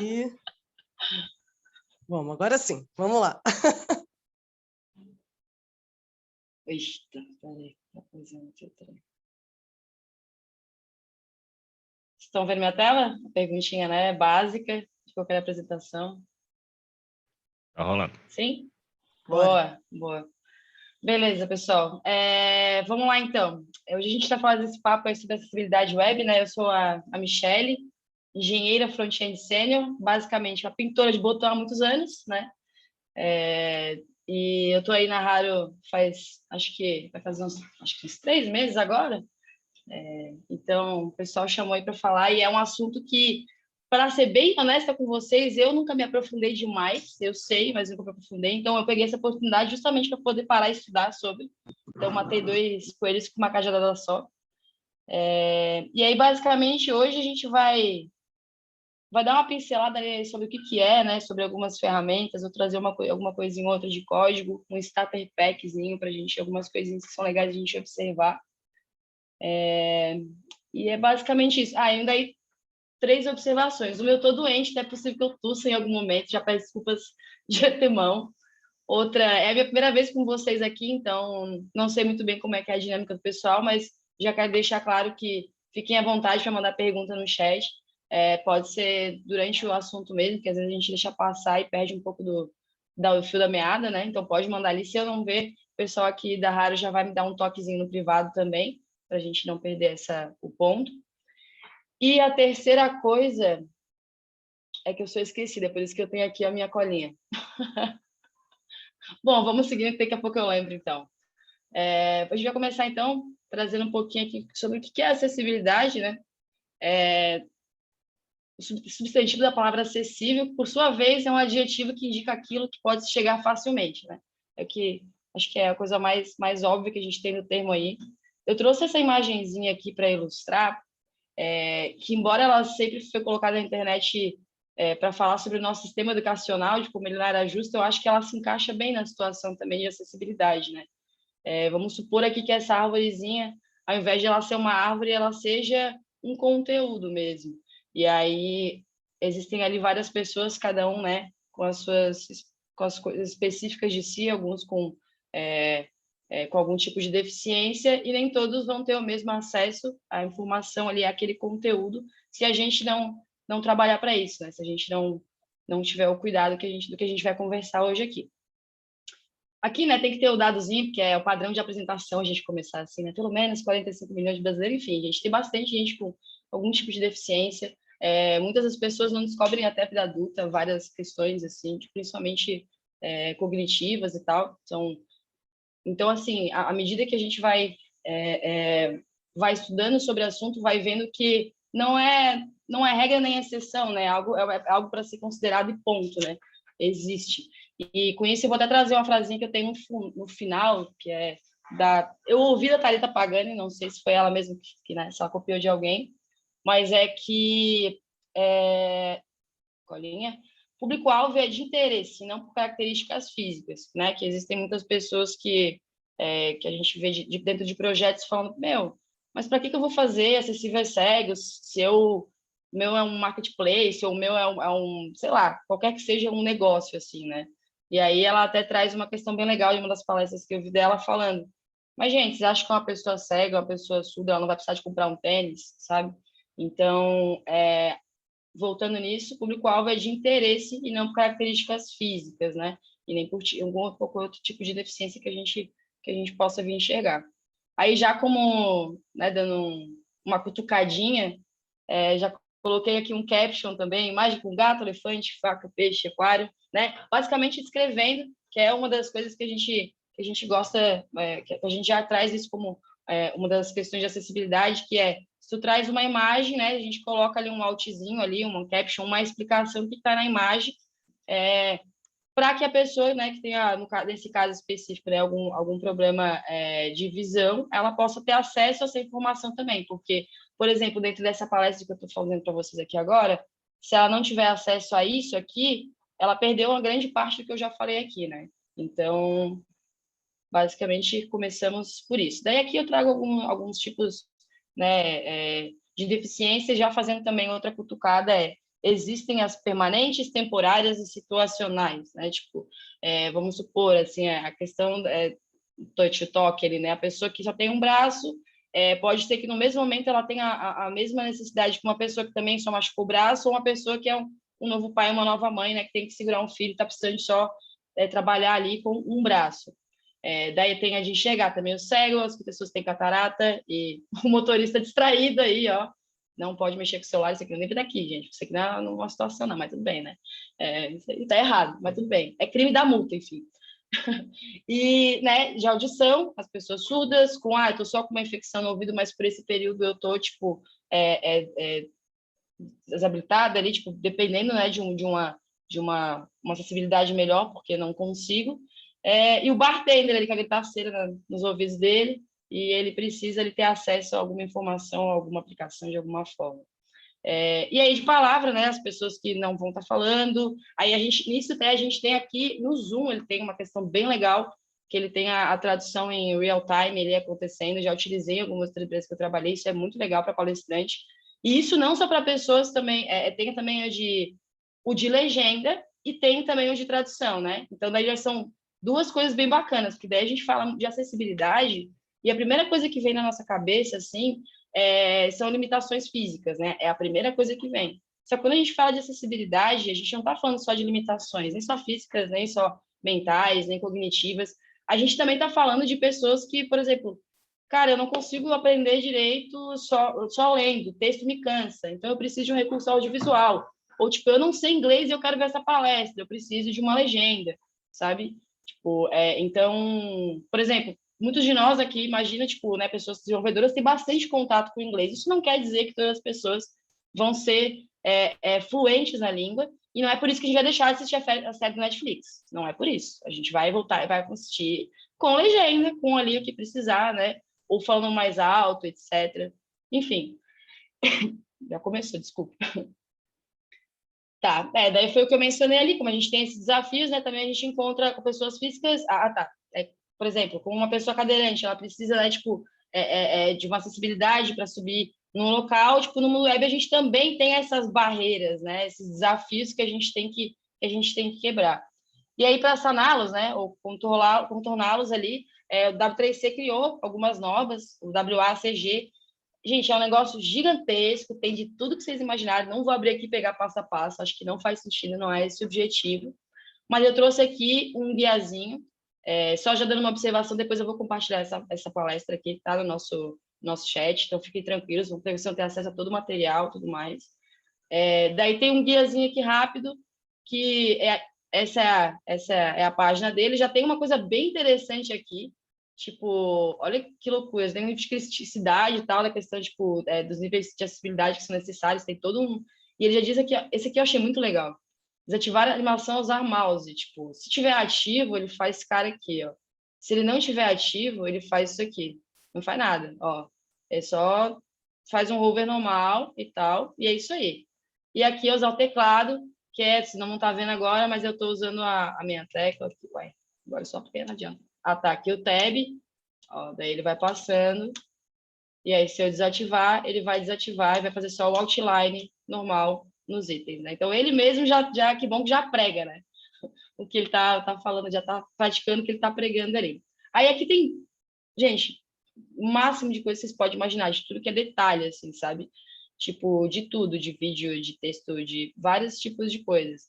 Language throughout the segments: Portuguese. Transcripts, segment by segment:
E vamos, agora sim, vamos lá. Eita, peraí, tá fazendo aqui outra. Estão vendo minha tela? A perguntinha, né? Básica de qualquer apresentação. Tá rolando. Sim? Bora. Boa. Beleza, pessoal. Vamos lá, então. Hoje a gente está falando desse papo aí sobre acessibilidade web, né? Eu sou a Michelle, engenheira front-end sênior, basicamente uma pintora de botão há muitos anos, né? E eu estou aí na Raro acho que uns 3 meses agora. Então, o pessoal chamou aí para falar, e é um assunto que, para ser bem honesta com vocês, eu nunca me aprofundei demais, eu sei, mas nunca me aprofundei, então eu peguei essa oportunidade justamente para poder parar e estudar sobre. Então, matei 2 coelhos com uma cajadada só. E aí, basicamente, hoje a gente vai dar uma pincelada ali sobre o que é, né, sobre algumas ferramentas, vou trazer alguma coisinha ou outra de código, um starter packzinho para a gente, algumas coisinhas que são legais de a gente observar. E é basicamente isso. Ainda aí 3 observações. O meu, tô doente, é possível que eu tussa em algum momento, já peço desculpas de antemão. Outra, é a minha primeira vez com vocês aqui, então não sei muito bem como é que é a dinâmica do pessoal, mas já quero deixar claro que fiquem à vontade para mandar pergunta no chat. Pode ser durante o assunto mesmo, que às vezes a gente deixa passar e perde um pouco do fio da meada, né? Então pode mandar ali. Se eu não ver, o pessoal aqui da Raro já vai me dar um toquezinho no privado também, para a gente não perder o ponto. E a terceira coisa é que eu sou esquecida, por isso que eu tenho aqui a minha colinha. Bom, vamos seguir, daqui a pouco eu lembro, então. A gente vai começar, então, trazendo um pouquinho aqui sobre o que é acessibilidade, né? O substantivo da palavra acessível, por sua vez, é um adjetivo que indica aquilo que pode chegar facilmente, né? Acho que é a coisa mais óbvia que a gente tem no termo aí. Eu trouxe essa imagenzinha aqui para ilustrar, que embora ela sempre foi colocada na internet para falar sobre o nosso sistema educacional, de como ele não era justo, eu acho que ela se encaixa bem na situação também de acessibilidade, né? Vamos supor aqui que essa árvorezinha, ao invés de ela ser uma árvore, ela seja um conteúdo mesmo. E aí existem ali várias pessoas, cada um, né, com as coisas específicas de si, alguns com algum tipo de deficiência, e nem todos vão ter o mesmo acesso à informação ali, àquele conteúdo, se a gente não trabalhar para isso, né? Se a gente não tiver o cuidado do que a gente vai conversar hoje aqui. Aqui, né, tem que ter o dadozinho, porque é o padrão de apresentação, a gente começar assim, né? Pelo menos 45 milhões de brasileiros, enfim, a gente tem bastante gente com algum tipo de deficiência. Muitas das pessoas não descobrem até a vida adulta várias questões, assim, principalmente cognitivas e tal. Então, assim, à medida que a gente vai estudando sobre o assunto, vai vendo que não é regra nem exceção, né? É algo para ser considerado e ponto, né? Existe. E com isso eu vou até trazer uma frasinha que eu tenho no final, que é eu ouvi da Thalita Pagani, não sei se foi ela mesma né, se ela copiou de alguém, mas é que colinha, público-alvo é de interesse, não por características físicas, né? Que existem muitas pessoas que a gente vê dentro de projetos falando, mas para que eu vou fazer acessível a cegos se o meu é um marketplace ou o meu é um, sei lá, qualquer que seja um negócio, assim, né? E aí ela até traz uma questão bem legal de uma das palestras que eu vi dela falando, mas, gente, vocês acham que uma pessoa cega, uma pessoa surda, ela não vai precisar de comprar um tênis, sabe? Então, voltando nisso, o público-alvo é de interesse e não por características físicas, né? E nem por algum outro tipo de deficiência que a gente possa vir enxergar. Aí, já como, né, dando uma cutucadinha, já coloquei aqui um caption também, imagem com gato, elefante, faca, peixe, aquário, né? Basicamente descrevendo, que é uma das coisas que a gente gosta, que a gente já traz isso como uma das questões de acessibilidade, que se tu traz uma imagem, né, a gente coloca ali um altzinho ali, uma caption, uma explicação que está na imagem, para que a pessoa, né, que tenha, nesse caso específico, né, algum problema de visão, ela possa ter acesso a essa informação também, porque, por exemplo, dentro dessa palestra que eu estou fazendo para vocês aqui agora, se ela não tiver acesso a isso aqui, ela perdeu uma grande parte do que eu já falei aqui, né? Então, basicamente, começamos por isso. Daí aqui eu trago alguns tipos, né, de deficiência, já fazendo também outra cutucada, existem as permanentes, temporárias e situacionais, né? Tipo, vamos supor, assim, a questão touch talk, ali, né? A pessoa que só tem um braço, pode ser que no mesmo momento ela tenha a mesma necessidade que uma pessoa que também só machucou o braço, ou uma pessoa que é um novo pai, uma nova mãe, né? Que tem que segurar um filho, está precisando só trabalhar ali com um braço. Daí tem a de enxergar também os cegos, que pessoas têm catarata, e o motorista distraído aí, ó, não pode mexer com o celular, isso aqui não é nem daqui, gente, isso aqui não é uma situação não, mas tudo bem, né? Isso aí tá errado, mas tudo bem, é crime da multa, enfim. E, né, de audição, as pessoas surdas, eu tô só com uma infecção no ouvido, mas por esse período eu tô, tipo, desabilitada ali, tipo, dependendo, né, de uma acessibilidade melhor, porque não consigo. E o bartender, ele quer gritar cera nos ouvidos dele, e ele precisa ter acesso a alguma informação, a alguma aplicação de alguma forma. E aí, de palavra, né, as pessoas que não vão estar falando, aí nisso até a gente tem aqui, no Zoom, ele tem uma questão bem legal, que ele tem a tradução em real time, ele acontecendo, já utilizei em algumas outras empresas que eu trabalhei, isso é muito legal para palestrante, e isso não só para pessoas também, tem também o de legenda e tem também o de tradução, né? Então, daí já são duas coisas bem bacanas, porque daí a gente fala de acessibilidade, e a primeira coisa que vem na nossa cabeça, assim, são limitações físicas, né? É a primeira coisa que vem. Só que quando a gente fala de acessibilidade, a gente não está falando só de limitações, nem só físicas, nem só mentais, nem cognitivas. A gente também está falando de pessoas que, por exemplo, cara, eu não consigo aprender direito só lendo, o texto me cansa, então eu preciso de um recurso audiovisual. Ou, tipo, eu não sei inglês e eu quero ver essa palestra, eu preciso de uma legenda, sabe? Tipo, então, por exemplo, muitos de nós aqui, imagina, tipo, né, pessoas desenvolvedoras têm bastante contato com o inglês. Isso não quer dizer que todas as pessoas vão ser fluentes na língua, e não é por isso que a gente vai deixar de assistir a série do Netflix. Não é por isso. A gente vai voltar e vai assistir com legenda, com ali o que precisar, né? Ou falando mais alto, etc. Enfim, já começou, desculpa. Tá, daí foi o que eu mencionei ali, como a gente tem esses desafios, né, também a gente encontra com pessoas físicas, tá, por exemplo, com uma pessoa cadeirante, ela precisa, né, tipo, de uma acessibilidade para subir num local, tipo, no mundo web a gente também tem essas barreiras, né, esses desafios que a gente tem que quebrar. E aí, para saná-los, né, ou contorná-los ali, o W3C criou algumas novas, o WACG. Gente, é um negócio gigantesco, tem de tudo que vocês imaginarem. Não vou abrir aqui e pegar passo a passo, acho que não faz sentido, não é esse o objetivo. Mas eu trouxe aqui um guiazinho, só já dando uma observação, depois eu vou compartilhar essa palestra aqui, tá no nosso chat, então fiquem tranquilos, vão ter acesso a todo o material, tudo mais. Daí tem um guiazinho aqui rápido, que essa é a página dele, já tem uma coisa bem interessante aqui, tipo, olha que loucura, tem nível de criticidade e tal, da questão, tipo, dos níveis de acessibilidade que são necessários, tem todo um... E ele já diz aqui, ó, esse aqui eu achei muito legal. Desativar a animação, usar mouse, tipo, se tiver ativo, ele faz esse cara aqui, ó. Se ele não tiver ativo, ele faz isso aqui. Não faz nada, ó. É só faz um hover normal e tal, e é isso aí. E aqui é usar o teclado, que se não tá vendo agora, mas eu tô usando a minha tecla aqui, ué. Agora só porque não adianta. Tá aqui o tab, ó, daí ele vai passando, e aí se eu desativar, ele vai desativar e vai fazer só o outline normal nos itens, né? Então ele mesmo já que bom que já prega, né? O que ele tá falando, já tá praticando o que ele tá pregando ali. Aí aqui tem, gente, o máximo de coisas que vocês podem imaginar, de tudo que é detalhe, assim, sabe? Tipo, de tudo, de vídeo, de texto, de vários tipos de coisas.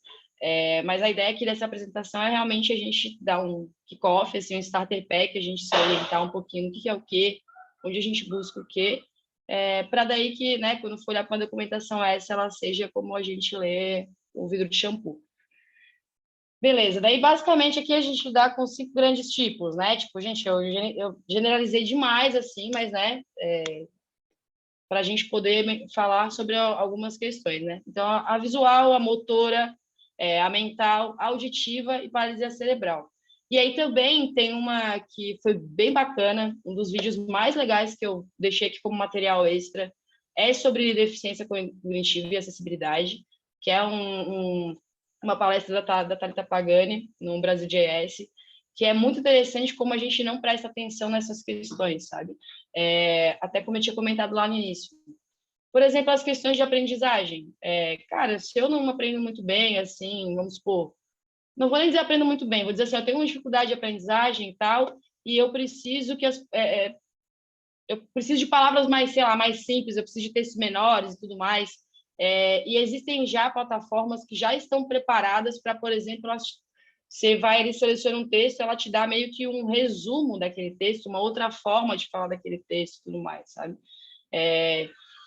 Mas a ideia aqui dessa apresentação é realmente a gente dar um kick-off, assim, um starter pack, a gente se orientar um pouquinho no que é o quê, onde a gente busca o quê, para daí que, né, quando for olhar para uma documentação essa, ela seja como a gente lê o vidro de shampoo. Beleza, daí basicamente aqui a gente dá com 5 grandes tipos, né? Tipo, gente, eu generalizei demais, assim, mas, né, para a gente poder falar sobre algumas questões, né? Então, a visual, a motora, a mental, a auditiva e paralisia cerebral. E aí também tem uma que foi bem bacana, um dos vídeos mais legais que eu deixei aqui como material extra, é sobre deficiência cognitiva e acessibilidade, que é uma palestra da Thalita Pagani, no Brasil JS, que é muito interessante como a gente não presta atenção nessas questões, sabe? Até como eu tinha comentado lá no início. Por exemplo, as questões de aprendizagem. Cara, se eu não aprendo muito bem, assim, vamos supor, não vou nem dizer aprendo muito bem, vou dizer assim, eu tenho uma dificuldade de aprendizagem e tal, e eu preciso eu preciso de palavras mais, sei lá, mais simples, eu preciso de textos menores e tudo mais. E existem já plataformas que já estão preparadas para, por exemplo, você vai, ele seleciona um texto, ela te dá meio que um resumo daquele texto, uma outra forma de falar daquele texto e tudo mais, sabe?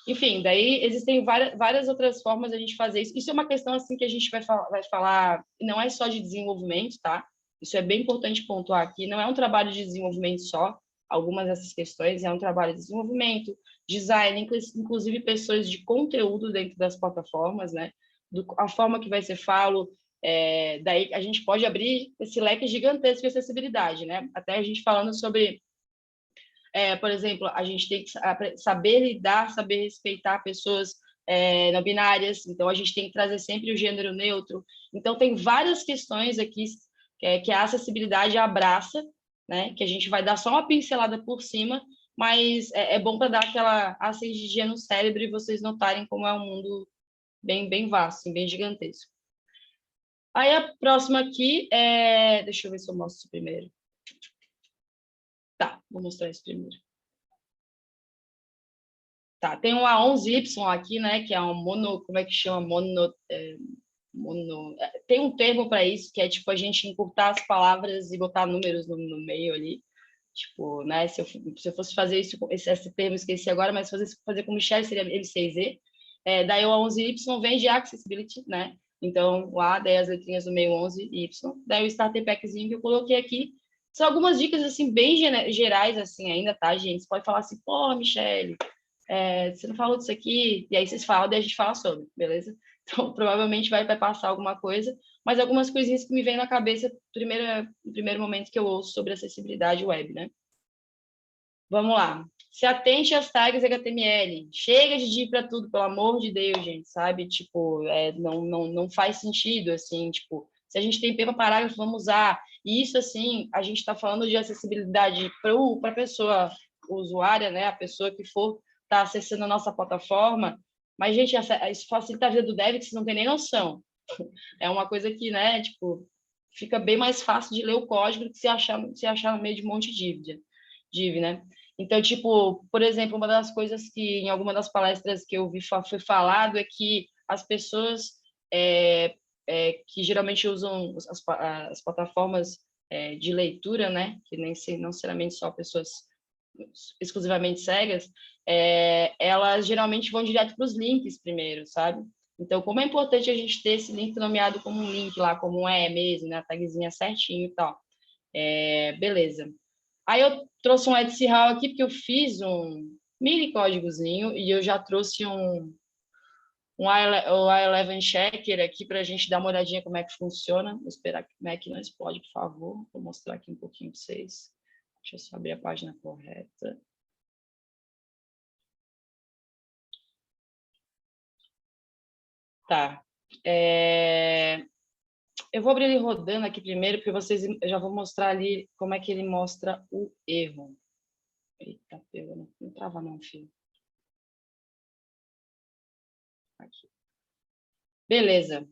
Enfim, daí existem várias outras formas de a gente fazer isso. Isso é uma questão assim que a gente vai falar, não é só de desenvolvimento, tá? Isso é bem importante pontuar aqui. Não é um trabalho de desenvolvimento só, algumas dessas questões, é um trabalho de desenvolvimento, design, inclusive pessoas de conteúdo dentro das plataformas, né? A forma que vai ser falo, daí a gente pode abrir esse leque gigantesco de acessibilidade, né? Até a gente falando sobre por exemplo, a gente tem que saber lidar, saber respeitar pessoas não binárias, então a gente tem que trazer sempre o gênero neutro. Então, tem várias questões aqui que a acessibilidade abraça, né? Que a gente vai dar só uma pincelada por cima, mas é bom para dar aquela acendidinha no cérebro e vocês notarem como é um mundo bem, bem vasto, assim, bem gigantesco. Aí a próxima aqui deixa eu ver se eu mostro isso primeiro. Tá, vou mostrar isso primeiro. Tá, tem um A11Y aqui, né, que é um como é que chama? Tem um termo para isso, que é tipo a gente encurtar as palavras e botar números no meio ali. Tipo, né, se eu fosse fazer isso, esse termo eu esqueci agora, mas fazer com Michelle seria M6Z. Daí o A11Y vem de Accessibility, né? Então, o A, daí as letrinhas do meio 11, Y. Daí o Starter Packzinho que eu coloquei aqui. São algumas dicas, assim, bem gerais, assim, ainda, tá, gente? Você pode falar assim, pô, Michelle, você não falou disso aqui, e aí vocês falam, daí a gente fala sobre, beleza? Então, provavelmente vai passar alguma coisa, mas algumas coisinhas que me vêm na cabeça no primeiro momento que eu ouço sobre acessibilidade web, né? Vamos lá. Se atente às tags HTML. Chega de ir para tudo, pelo amor de Deus, gente, sabe? Tipo, não faz sentido, assim, tipo, se a gente tem para parágrafo, vamos usar. E isso, assim, a gente está falando de acessibilidade para a pessoa usuária, né? A pessoa que for estar acessando a nossa plataforma. Mas, gente, isso facilita a vida do dev que vocês não têm nem noção. É uma coisa que, né, tipo, fica bem mais fácil de ler o código do que se achar no meio de um monte de div, né? Então, tipo, por exemplo, uma das coisas que em alguma das palestras que eu vi foi falado é que as pessoas que geralmente usam as plataformas de leitura, né, que não necessariamente só pessoas exclusivamente cegas, elas geralmente vão direto para os links primeiro, sabe? Então, como é importante a gente ter esse link nomeado como um link lá, como um mesmo, né, a tagzinha certinho e tal. Beleza. Aí eu trouxe um Etsy Hall aqui, porque eu fiz um mini códigozinho e eu já trouxe um i11 Checker aqui para a gente dar uma olhadinha como é que funciona. Vou esperar que o Mac não explode, por favor. Vou mostrar aqui um pouquinho para vocês. Deixa eu só abrir a página correta. Tá. Eu vou abrir ele rodando aqui primeiro, porque eu já vou mostrar ali como é que ele mostra o erro. Eita, pegou, não trava não, filho. Aqui. Beleza.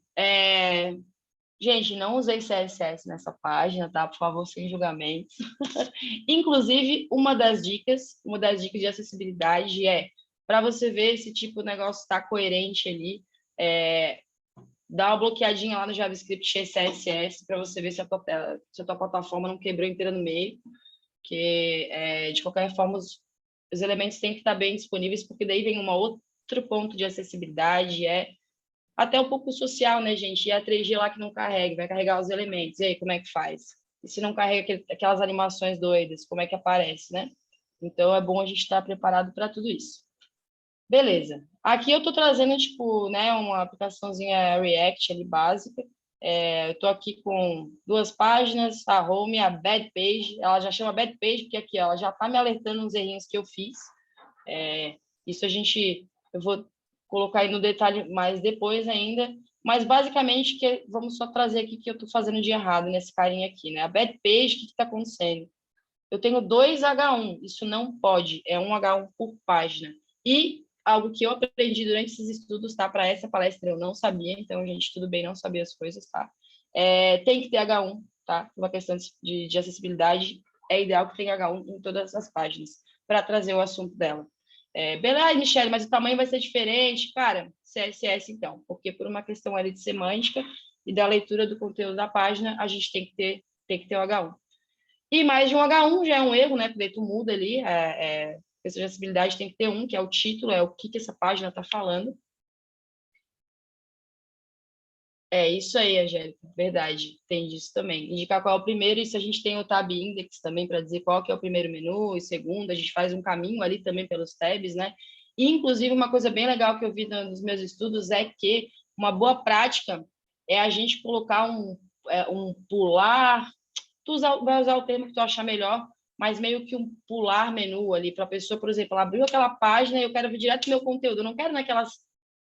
Gente, não usei CSS nessa página, tá? Por favor, sem julgamentos. Inclusive, uma das dicas de acessibilidade para você ver se tipo o negócio está coerente ali, dá uma bloqueadinha lá no JavaScript CSS para você ver se a tua plataforma não quebrou inteira no meio, que de qualquer forma os elementos têm que estar bem disponíveis, porque daí vem outro ponto de acessibilidade, até um pouco social, né, gente? E a 3G lá que não carrega, vai carregar os elementos. E aí, como é que faz? E se não carrega aquelas animações doidas, como é que aparece, né? Então, é bom a gente estar preparado para tudo isso. Beleza. Aqui eu estou trazendo, tipo, né, uma aplicaçãozinha React ali básica. Eu estou aqui com 2 páginas, a home, a bad page. Ela já chama bad page, porque aqui ela já está me alertando uns errinhos que eu fiz. Isso eu vou colocar aí no detalhe mais depois ainda, mas basicamente vamos só trazer aqui que eu estou fazendo de errado nesse carinha aqui, né? A bad page, o que está acontecendo? Eu tenho 2 H1, isso não pode, é um H1 por página. E algo que eu aprendi durante esses estudos, tá? Para essa palestra eu não sabia, então, gente, tudo bem não saber as coisas, tá? Tem que ter H1, tá? Uma questão de acessibilidade, é ideal que tenha H1 em todas as páginas, para trazer o assunto dela. Beleza, Michelle, mas o tamanho vai ser diferente? Cara, CSS, então, porque por uma questão ali de semântica e da leitura do conteúdo da página, a gente tem que ter o H1. E mais de um H1 já é um erro, né? Porque daí tu muda ali, questão de acessibilidade tem que ter um, que é o título, é o que essa página está falando. É isso aí, Angélica, verdade, tem disso também. Indicar qual é o primeiro, e se a gente tem o Tab Index também para dizer qual que é o primeiro menu e segundo, a gente faz um caminho ali também pelos tabs, né? E, inclusive, uma coisa bem legal que eu vi nos meus estudos é que uma boa prática é a gente colocar um pular, vai usar o termo que tu achar melhor, mas meio que um pular menu ali para a pessoa, por exemplo, ela abriu aquela página e eu quero ver direto o meu conteúdo, eu não quero naquelas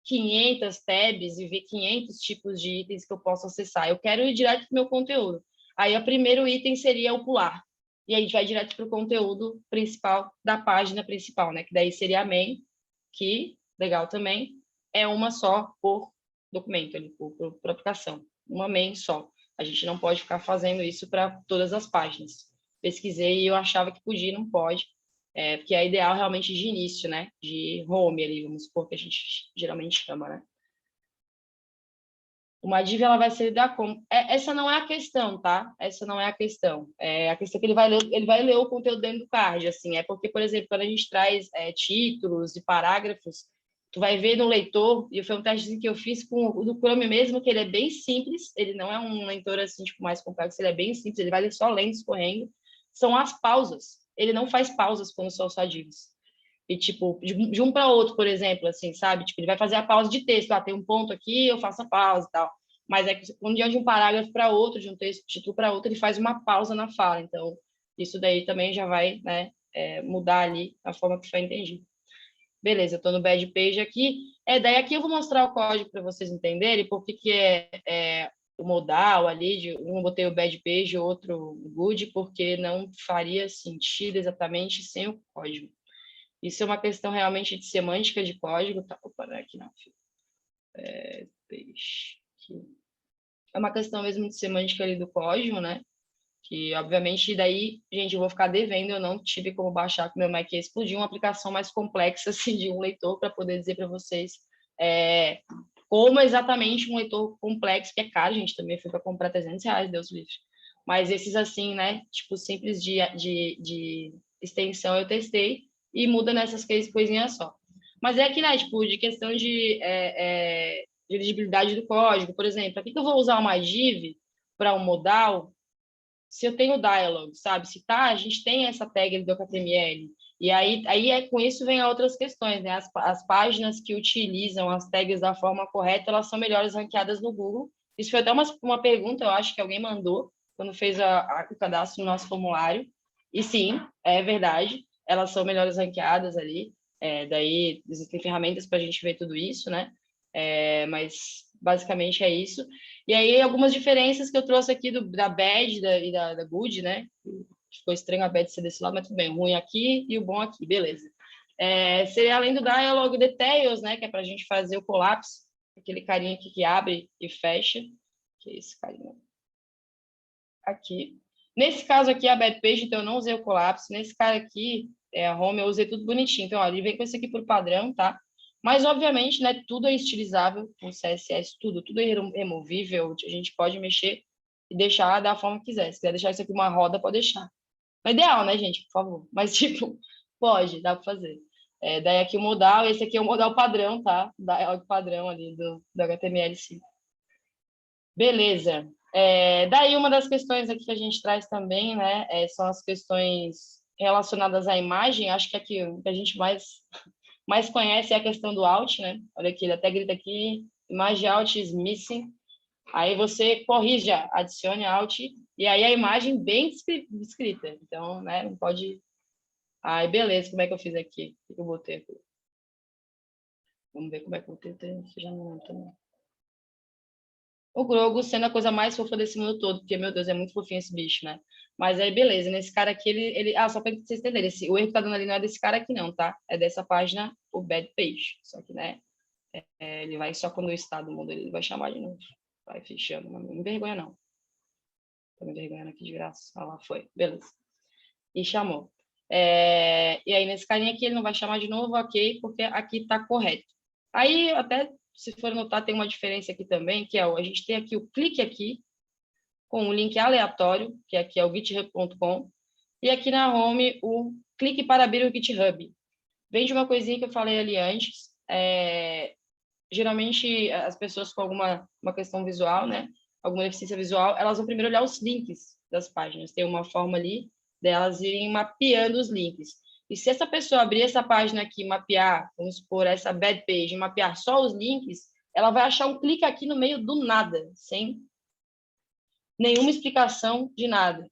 500 tabs e ver 500 tipos de itens que eu posso acessar. Eu quero ir direto para o meu conteúdo. Aí, o primeiro item seria o pular. E aí, a gente vai direto para o conteúdo principal da página principal, né? Que daí seria a main, que, legal também, é uma só por documento, ali, por aplicação. Uma main só. A gente não pode ficar fazendo isso para todas as páginas. Pesquisei e eu achava que podia, não pode. Porque é ideal realmente de início, né? De home ali, vamos supor que a gente geralmente chama, né? Uma div ela vai ser da como. Essa não é a questão, tá? Essa não é a questão. A questão é que ele vai ler o conteúdo dentro do card, assim. É porque, por exemplo, quando a gente traz títulos e parágrafos, tu vai ver no leitor, e foi um teste que eu fiz com o do Chrome mesmo, que ele é bem simples, ele não é um leitor assim, tipo, mais complexo, ele é bem simples, ele vai ler só lendo, escorrendo. São as pausas. Ele não faz pausas quando são só divs. E, tipo, de um para outro, por exemplo, assim, sabe? Tipo, ele vai fazer a pausa de texto. Tem um ponto aqui, eu faço a pausa e tal. Mas é que quando de um parágrafo para outro, de um texto, título para outro, ele faz uma pausa na fala. Então, isso daí também já vai, né, mudar ali a forma que foi entendido. Beleza, eu estou no bad page aqui. Daí aqui eu vou mostrar o código para vocês entenderem por que é o modal ali, um botei o bad page, outro o good, porque não faria sentido exatamente sem o código. Isso é uma questão realmente de semântica de código. Tá, opa, não é aqui não, filho. É uma questão mesmo de semântica ali do código, né? Que, obviamente, daí, gente, eu vou ficar devendo, eu não tive como baixar com meu Mac e explodir uma aplicação mais complexa, assim, de um leitor para poder dizer para vocês como exatamente um leitor complexo, que é caro, gente, também fui para comprar R$300, Deus livre. Mas esses, assim, né, tipo, simples de extensão eu testei e muda nessas coisinhas só. Mas é que, né, tipo, de questão de legibilidade do código, por exemplo, aqui que eu vou usar uma div para um modal, se eu tenho dialog, sabe? Se tá, a gente tem essa tag do HTML. E aí com isso vem outras questões, né? As páginas que utilizam as tags da forma correta, elas são melhores ranqueadas no Google. Isso foi até uma pergunta, eu acho que alguém mandou quando fez o cadastro no nosso formulário. E sim, é verdade, elas são melhores ranqueadas ali. Daí existem ferramentas para a gente ver tudo isso, né? Mas basicamente é isso. E aí, algumas diferenças que eu trouxe aqui da bad e da good, né? Ficou estranho a bad ser desse lado, mas tudo bem. O ruim aqui e o bom aqui, beleza. Seria além do dialog details, né? Que é para a gente fazer o colapso. Aquele carinha aqui que abre e fecha. Que é esse carinha. Aqui. Nesse caso aqui, a bad page, então eu não usei o colapso. Nesse cara aqui, a home, eu usei tudo bonitinho. Então, ó, ele vem com esse aqui por padrão, tá? Mas, obviamente, né, tudo é estilizável com CSS, tudo é removível, a gente pode mexer e deixar da forma que quiser. Se quiser deixar isso aqui uma roda, pode deixar. Não é ideal, né, gente? Por favor. Mas, tipo, pode, dá para fazer. Daí aqui o modal, esse aqui é o modal padrão, tá? O padrão ali do HTML5. Beleza. Daí uma das questões aqui que a gente traz também, né, são as questões relacionadas à imagem. Acho que aqui o que a gente mais conhece é a questão do alt, né? Olha aqui, ele até grita aqui, imagem alt is missing. Aí você corrige, adicione alt, e aí a imagem bem descrita. Então, né, não pode... Aí, beleza, como é que eu fiz aqui? O que eu botei aqui? Vamos ver como é que eu botei, já não lembro também. O Grogu sendo a coisa mais fofa desse mundo todo, porque, meu Deus, é muito fofinho esse bicho, né? Mas aí, beleza, nesse cara aqui, só pra vocês entenderem, o erro que tá dando ali não é desse cara aqui não, tá? É dessa página, o Bad Page. Só que, né, ele vai só quando o Estado muda, ele vai chamar de novo. Vai fechando, não me envergonha não. Tô me envergonhando aqui de graça. Ah lá, foi, beleza. E chamou. E aí, nesse carinha aqui, ele não vai chamar de novo, ok, porque aqui tá correto. Aí, até, se for notar, tem uma diferença aqui também, que é a gente tem aqui o clique aqui, com um link aleatório, que aqui é o github.com, e aqui na home o clique para abrir o GitHub. Vem de uma coisinha que eu falei ali antes, geralmente as pessoas com uma questão visual, né, alguma deficiência visual, elas vão primeiro olhar os links das páginas, tem uma forma ali delas irem mapeando os links. E se essa pessoa abrir essa página aqui, mapear, vamos supor, essa bad page, mapear só os links, ela vai achar um clique aqui no meio do nada, sem nenhuma explicação de nada.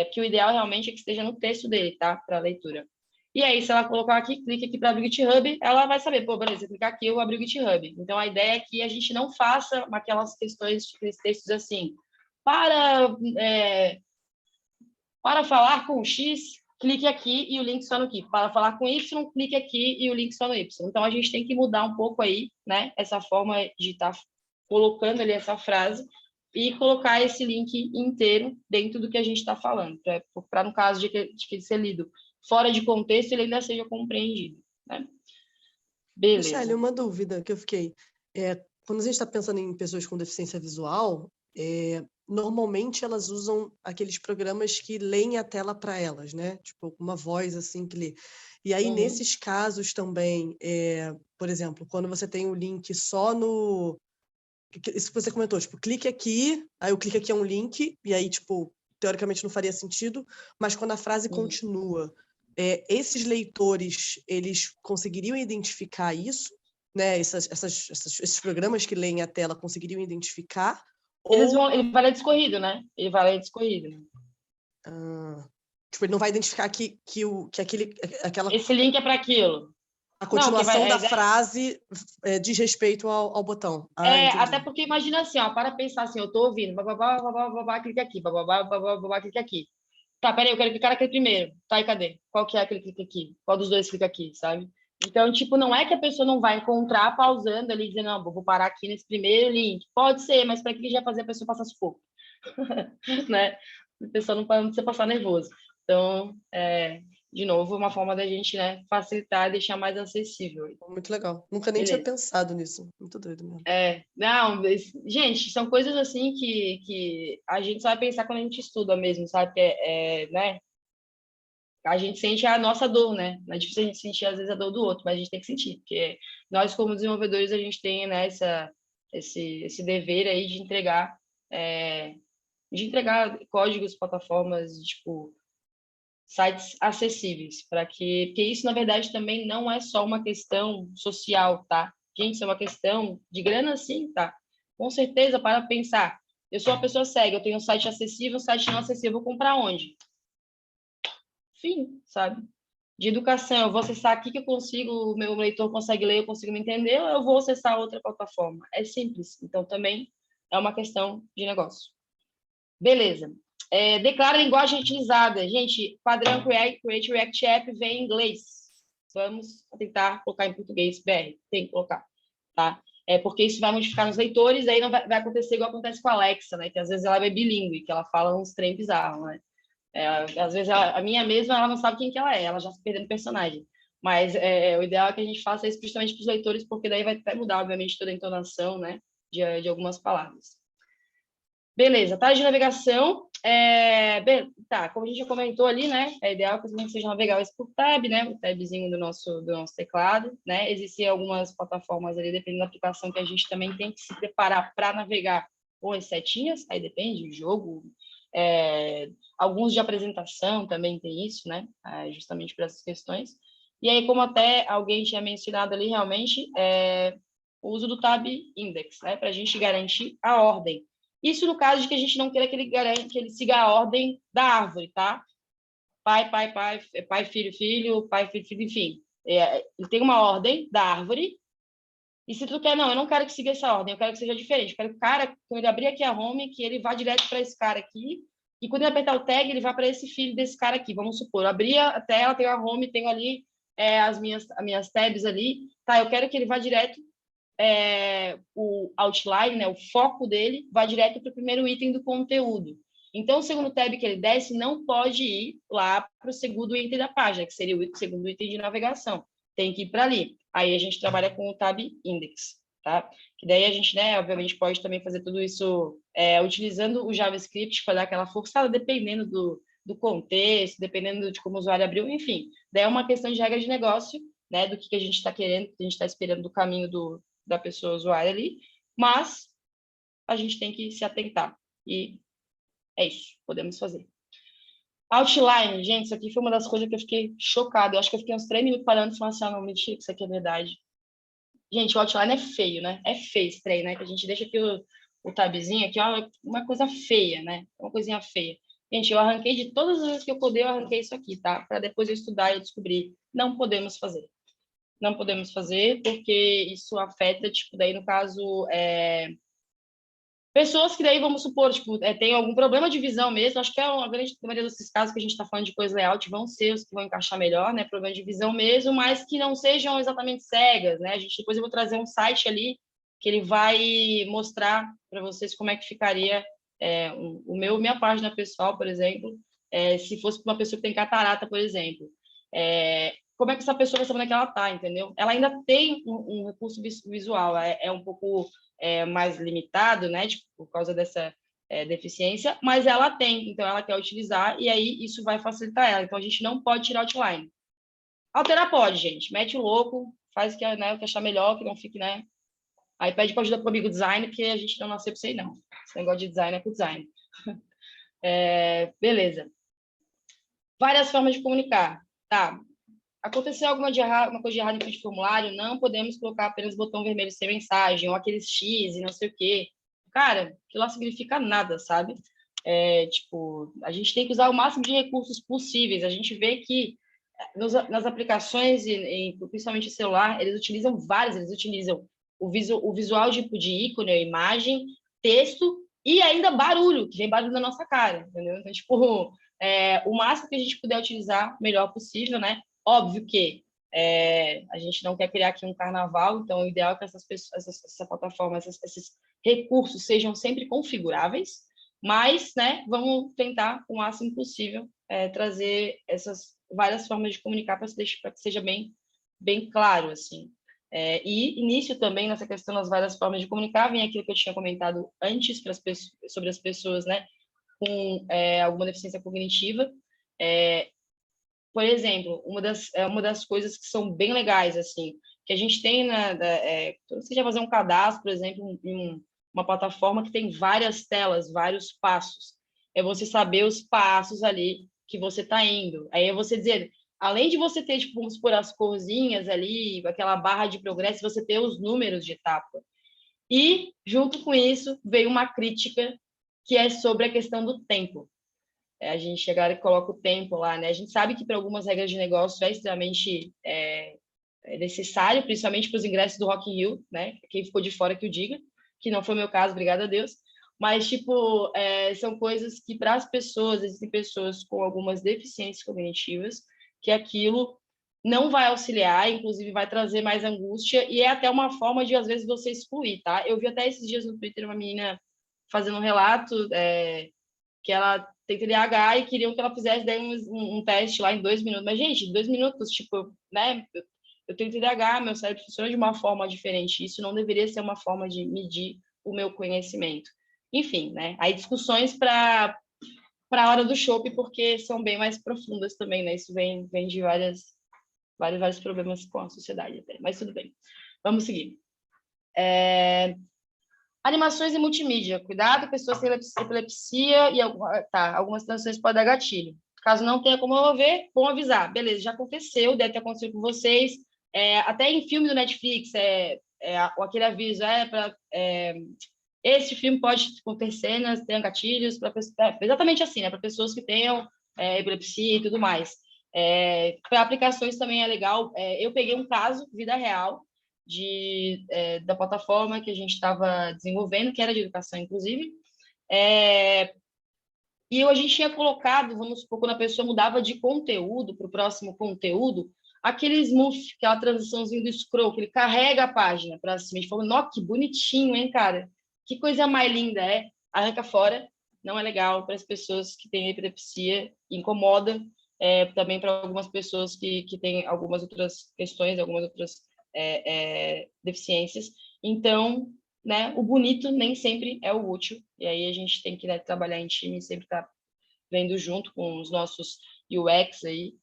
Porque o ideal realmente é que esteja no texto dele, tá? Para leitura. E aí, se ela colocar aqui, clique aqui para abrir o GitHub, ela vai saber, pô, beleza, clicar aqui, eu abri o GitHub. Então, a ideia é que a gente não faça aquelas questões, aqueles textos assim, para falar com X, clique aqui e o link só no aqui. Para falar com Y, clique aqui e o link só no Y. Então, a gente tem que mudar um pouco aí, né? Essa forma de estar colocando ali essa frase e colocar esse link inteiro dentro do que a gente está falando, para no caso de que ser lido fora de contexto, ele ainda seja compreendido, né? Beleza. Michele, uma dúvida que eu fiquei. Quando a gente está pensando em pessoas com deficiência visual, normalmente elas usam aqueles programas que leem a tela para elas, né? Tipo, uma voz assim que lê. E aí, nesses casos também, por exemplo, quando você tem o link só no... Isso que você comentou, tipo, clique aqui, aí o clique aqui é um link, e aí, tipo, teoricamente não faria sentido, mas quando a frase continua, esses leitores, eles conseguiriam identificar isso, né? Esses programas que leem a tela conseguiriam identificar? Ele vai ler discorrido, né? Ele vai ler discorrido. Né? Tipo, ele não vai identificar que aquela... Esse link é para aquilo. A continuação da frase diz respeito ao botão. Até porque imagina assim, ó, para pensar assim, eu tô ouvindo, bababá, babá, babá, clica aqui, bababá, babá, babá, clica aqui. Tá, peraí, eu quero clicar naquele primeiro. Tá, e cadê? Qual que é aquele clica aqui? Qual dos dois clica aqui, sabe? Então, tipo, não é que a pessoa não vai encontrar pausando ali, dizendo, não, vou parar aqui nesse primeiro link. Pode ser, mas para que já fazer a pessoa passar sufoco? Né? A pessoa não precisa passar nervoso. Então, de novo, uma forma da gente, né, facilitar e deixar mais acessível. Muito legal. Nunca nem tinha pensado nisso. Muito doido mesmo. Não, gente, são coisas assim que a gente só vai pensar quando a gente estuda mesmo, sabe? Né? A gente sente a nossa dor, né? Não é difícil a gente sentir, às vezes, a dor do outro, mas a gente tem que sentir, porque nós, como desenvolvedores, a gente tem, né, esse dever aí de entregar códigos, plataformas, tipo, sites acessíveis, porque isso, na verdade, também não é só uma questão social, tá? Gente, isso é uma questão de grana, sim, tá? Com certeza, para pensar. Eu sou uma pessoa cega, eu tenho um site acessível, um site não acessível, vou comprar onde? Fim, sabe? De educação, eu vou acessar aqui que eu consigo, o meu leitor consegue ler, eu consigo me entender, ou eu vou acessar outra plataforma. É simples. Então, também é uma questão de negócio. Beleza. Declara linguagem utilizada. Gente, padrão Create React App vem em inglês. Vamos tentar colocar em português, BR. Tem que colocar, tá? Porque isso vai modificar nos leitores, aí não vai acontecer igual acontece com a Alexa, né? Que às vezes ela é bilíngue, que ela fala uns trem bizarros, né? Às vezes a minha mesma, ela não sabe quem que ela já se perdeu no personagem. Mas o ideal é que a gente faça isso justamente para os leitores, porque daí vai mudar, obviamente, toda a entonação, né? De algumas palavras. Beleza, tá de navegação. Tá, como a gente já comentou ali, né? É ideal que os links sejam navegáveis por tab, né? O tabzinho do nosso teclado, né? Existem algumas plataformas ali, dependendo da aplicação, que a gente também tem que se preparar para navegar com as setinhas, aí depende do jogo. Alguns de apresentação também tem isso, né? Justamente por essas questões. E aí, como até alguém tinha mencionado ali, realmente, o uso do tab index, né? Para a gente garantir a ordem. Isso no caso de que a gente não queira que ele siga a ordem da árvore, tá? Pai, filho, filho, pai, filho, filho, enfim. Ele tem uma ordem da árvore E se tu quer, não, eu não quero que siga essa ordem, eu quero que seja diferente. Eu quero que o cara, quando ele abrir aqui a home, que ele vá direto para esse cara aqui, e quando ele apertar o tag, ele vá para esse filho desse cara aqui. Vamos supor, eu abri a tela, tenho a home, tenho ali as minhas tabs ali. Tá, eu quero que ele vá direto, o outline, né, o foco dele, vá direto para o primeiro item do conteúdo. Então, o segundo tab que ele desce não pode ir lá para o segundo item da página, que seria o segundo item de navegação. Tem que ir para ali. Aí a gente trabalha com o tab index, tá? Que daí a gente, né, obviamente, pode também fazer tudo isso utilizando o JavaScript para dar aquela forçada, dependendo do contexto, dependendo de como o usuário abriu, enfim. Daí é uma questão de regra de negócio, né, do que a gente está querendo, que a gente está esperando do caminho da pessoa usuária ali, mas a gente tem que se atentar. E é isso, podemos fazer. Outline, gente, isso aqui foi uma das coisas que eu fiquei chocada. Eu acho que eu fiquei uns 3 minutos parando e falando assim, não, mentira, que isso aqui é verdade. Gente, o outline é feio, né? É feio esse trem, né? Que a gente deixa aqui o tabzinho aqui, ó, uma coisa feia, né? Uma coisinha feia. Gente, eu arranquei de todas as vezes que eu poder, eu arranquei isso aqui, tá? Para depois eu estudar e descobrir. Não podemos fazer. Não podemos fazer, porque isso afeta, tipo, daí no caso, pessoas que daí, vamos supor, tipo, tem algum problema de visão mesmo, acho que é uma grande maioria desses casos que a gente está falando de coisa layout, vão ser os que vão encaixar melhor, né, problema de visão mesmo, mas que não sejam exatamente cegas, né, depois eu vou trazer um site ali, que ele vai mostrar para vocês como é que ficaria minha página pessoal, por exemplo, se fosse para uma pessoa que tem catarata, por exemplo, como é que essa pessoa vai saber onde é que ela está, entendeu? Ela ainda tem um recurso visual, é um pouco mais limitado, né, tipo, por causa dessa deficiência, mas ela tem, então ela quer utilizar, e aí isso vai facilitar ela. Então a gente não pode tirar outline. Alterar pode, gente, mete o louco, faz o que achar melhor, que não fique, né? Aí pede para ajuda para o amigo design, porque a gente não nasceu para isso aí, não. Esse negócio de design é com design. Beleza. Várias formas de comunicar. Tá. Aconteceu alguma coisa de errado em feed de formulário, não podemos colocar apenas botão vermelho sem mensagem, ou aqueles X e não sei o quê. Cara, aquilo lá significa nada, sabe? Tipo, a gente tem que usar o máximo de recursos possíveis. A gente vê que nas aplicações, principalmente celular, eles utilizam o visual de ícone, a imagem, texto e ainda barulho, que vem barulho na nossa cara, entendeu? Então, tipo, o máximo que a gente puder utilizar, melhor possível, né? Óbvio que a gente não quer criar aqui um carnaval, então o ideal é que essa plataforma, esses recursos sejam sempre configuráveis, mas, né, vamos tentar o máximo possível trazer essas várias formas de comunicar para que seja bem, bem claro, assim. E início também nessa questão das várias formas de comunicar, vem aquilo que eu tinha comentado antes sobre as pessoas, né, com alguma deficiência cognitiva. Por exemplo, uma das coisas que são bem legais, assim, que a gente tem, você já fazer um cadastro, por exemplo, em uma plataforma que tem várias telas, vários passos. É você saber os passos ali que você está indo. Aí é você dizer, além de você ter, tipo, vamos supor, as corzinhas ali, aquela barra de progresso, você ter os números de etapa. E, junto com isso, veio uma crítica que é sobre a questão do tempo. A gente chegar e coloca o tempo lá, né? A gente sabe que para algumas regras de negócio é extremamente necessário, principalmente para os ingressos do Rock in Rio, né? Quem ficou de fora que o diga, que não foi o meu caso, obrigada a Deus. Mas, tipo, são coisas que para as pessoas, existem pessoas com algumas deficiências cognitivas, que aquilo não vai auxiliar, inclusive vai trazer mais angústia, e é até uma forma de, às vezes, você excluir, tá? Eu vi até esses dias no Twitter uma menina fazendo um relato que ela tem TDAH e queriam que ela fizesse daí um teste lá em 2 minutos. Mas, gente, 2 minutos, tipo, né? Eu tenho TDAH, meu cérebro funciona de uma forma diferente. Isso não deveria ser uma forma de medir o meu conhecimento. Enfim, né? Aí discussões para a hora do chopp, porque são bem mais profundas também, né? Isso vem de vários problemas com a sociedade até. Mas tudo bem. Vamos seguir. Animações e multimídia. Cuidado, pessoas têm epilepsia e algumas transições podem dar gatilho. Caso não tenha como eu ver, bom avisar. Beleza, já aconteceu, deve ter acontecido com vocês. Até em filme do Netflix, aquele aviso esse filme pode conter cenas, ter gatilhos, exatamente assim, né? Para pessoas que tenham epilepsia e tudo mais. Para aplicações também é legal. Eu peguei um caso, vida real, da plataforma que a gente estava desenvolvendo, que era de educação, inclusive. E a gente tinha colocado, vamos supor, quando a pessoa mudava de conteúdo para o próximo conteúdo, aquele smooth, aquela transiçãozinha do scroll, que ele carrega a página para cima. A gente falou, nossa, que bonitinho, hein, cara? Que coisa mais linda, arranca fora, não é legal para as pessoas que têm epilepsia, incomoda também para algumas pessoas que têm algumas outras questões, algumas outras deficiências. Então, né, o bonito nem sempre é o útil, e aí a gente tem que, né, trabalhar em time, sempre estar vendo junto com os nossos UX aí,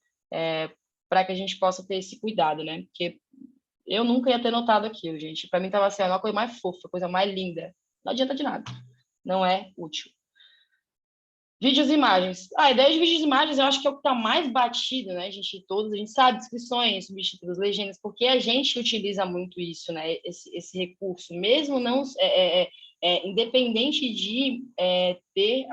para que a gente possa ter esse cuidado, né? Porque eu nunca ia ter notado aquilo, gente. Para mim estava assim, uma coisa mais fofa, coisa mais linda. Não adianta de nada. Não é útil. Vídeos e imagens. A ideia de vídeos e imagens eu acho que é o que está mais batido, né, gente? A gente sabe, descrições, subtítulos, legendas, porque a gente utiliza muito isso, né? Esse recurso, mesmo não independente de ter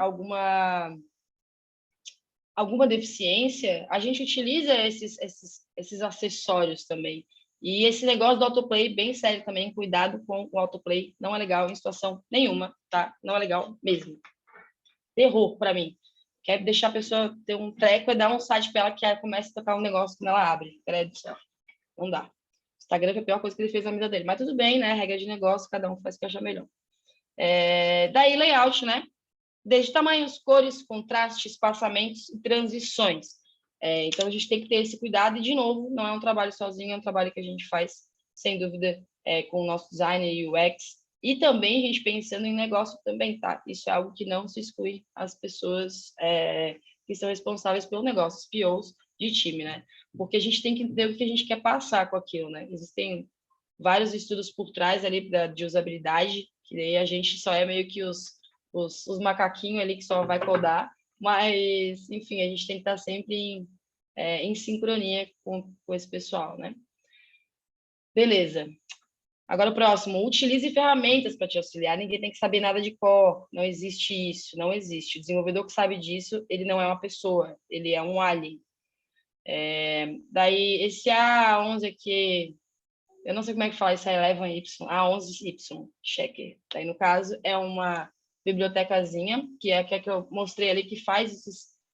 alguma deficiência, a gente utiliza esses acessórios também. E esse negócio do autoplay, bem sério também, cuidado com o autoplay, não é legal em situação nenhuma, tá? Não é legal mesmo. Terror para mim. Quer deixar a pessoa ter um treco e dar um site para ela que ela comece a tocar um negócio quando ela abre. Credo do céu. Não dá. O Instagram foi a pior coisa que ele fez na vida dele. Mas tudo bem, né? Regra de negócio, cada um faz o que acha melhor. Daí, layout, né? Desde tamanhos, cores, contrastes, espaçamentos e transições. Então, a gente tem que ter esse cuidado. E, de novo, não é um trabalho sozinho, é um trabalho que a gente faz, sem dúvida, com o nosso designer e UX. E também a gente pensando em negócio também, tá? Isso é algo que não se exclui as pessoas que são responsáveis pelo negócio, os POs de time, né? Porque a gente tem que entender o que a gente quer passar com aquilo, né? Existem vários estudos por trás ali de usabilidade, que daí a gente só é meio que os macaquinhos ali que só vai codar, mas, enfim, a gente tem que estar sempre em sincronia com esse pessoal, né? Beleza. Agora o próximo, utilize ferramentas para te auxiliar, ninguém tem que saber nada de cor, não existe isso, não existe. O desenvolvedor que sabe disso, ele não é uma pessoa, ele é um alien. Daí, esse A11 aqui, eu não sei como é que fala esse A11Y, A11Y, checker. Daí, no caso, é uma bibliotecazinha, que é a que eu mostrei ali, que faz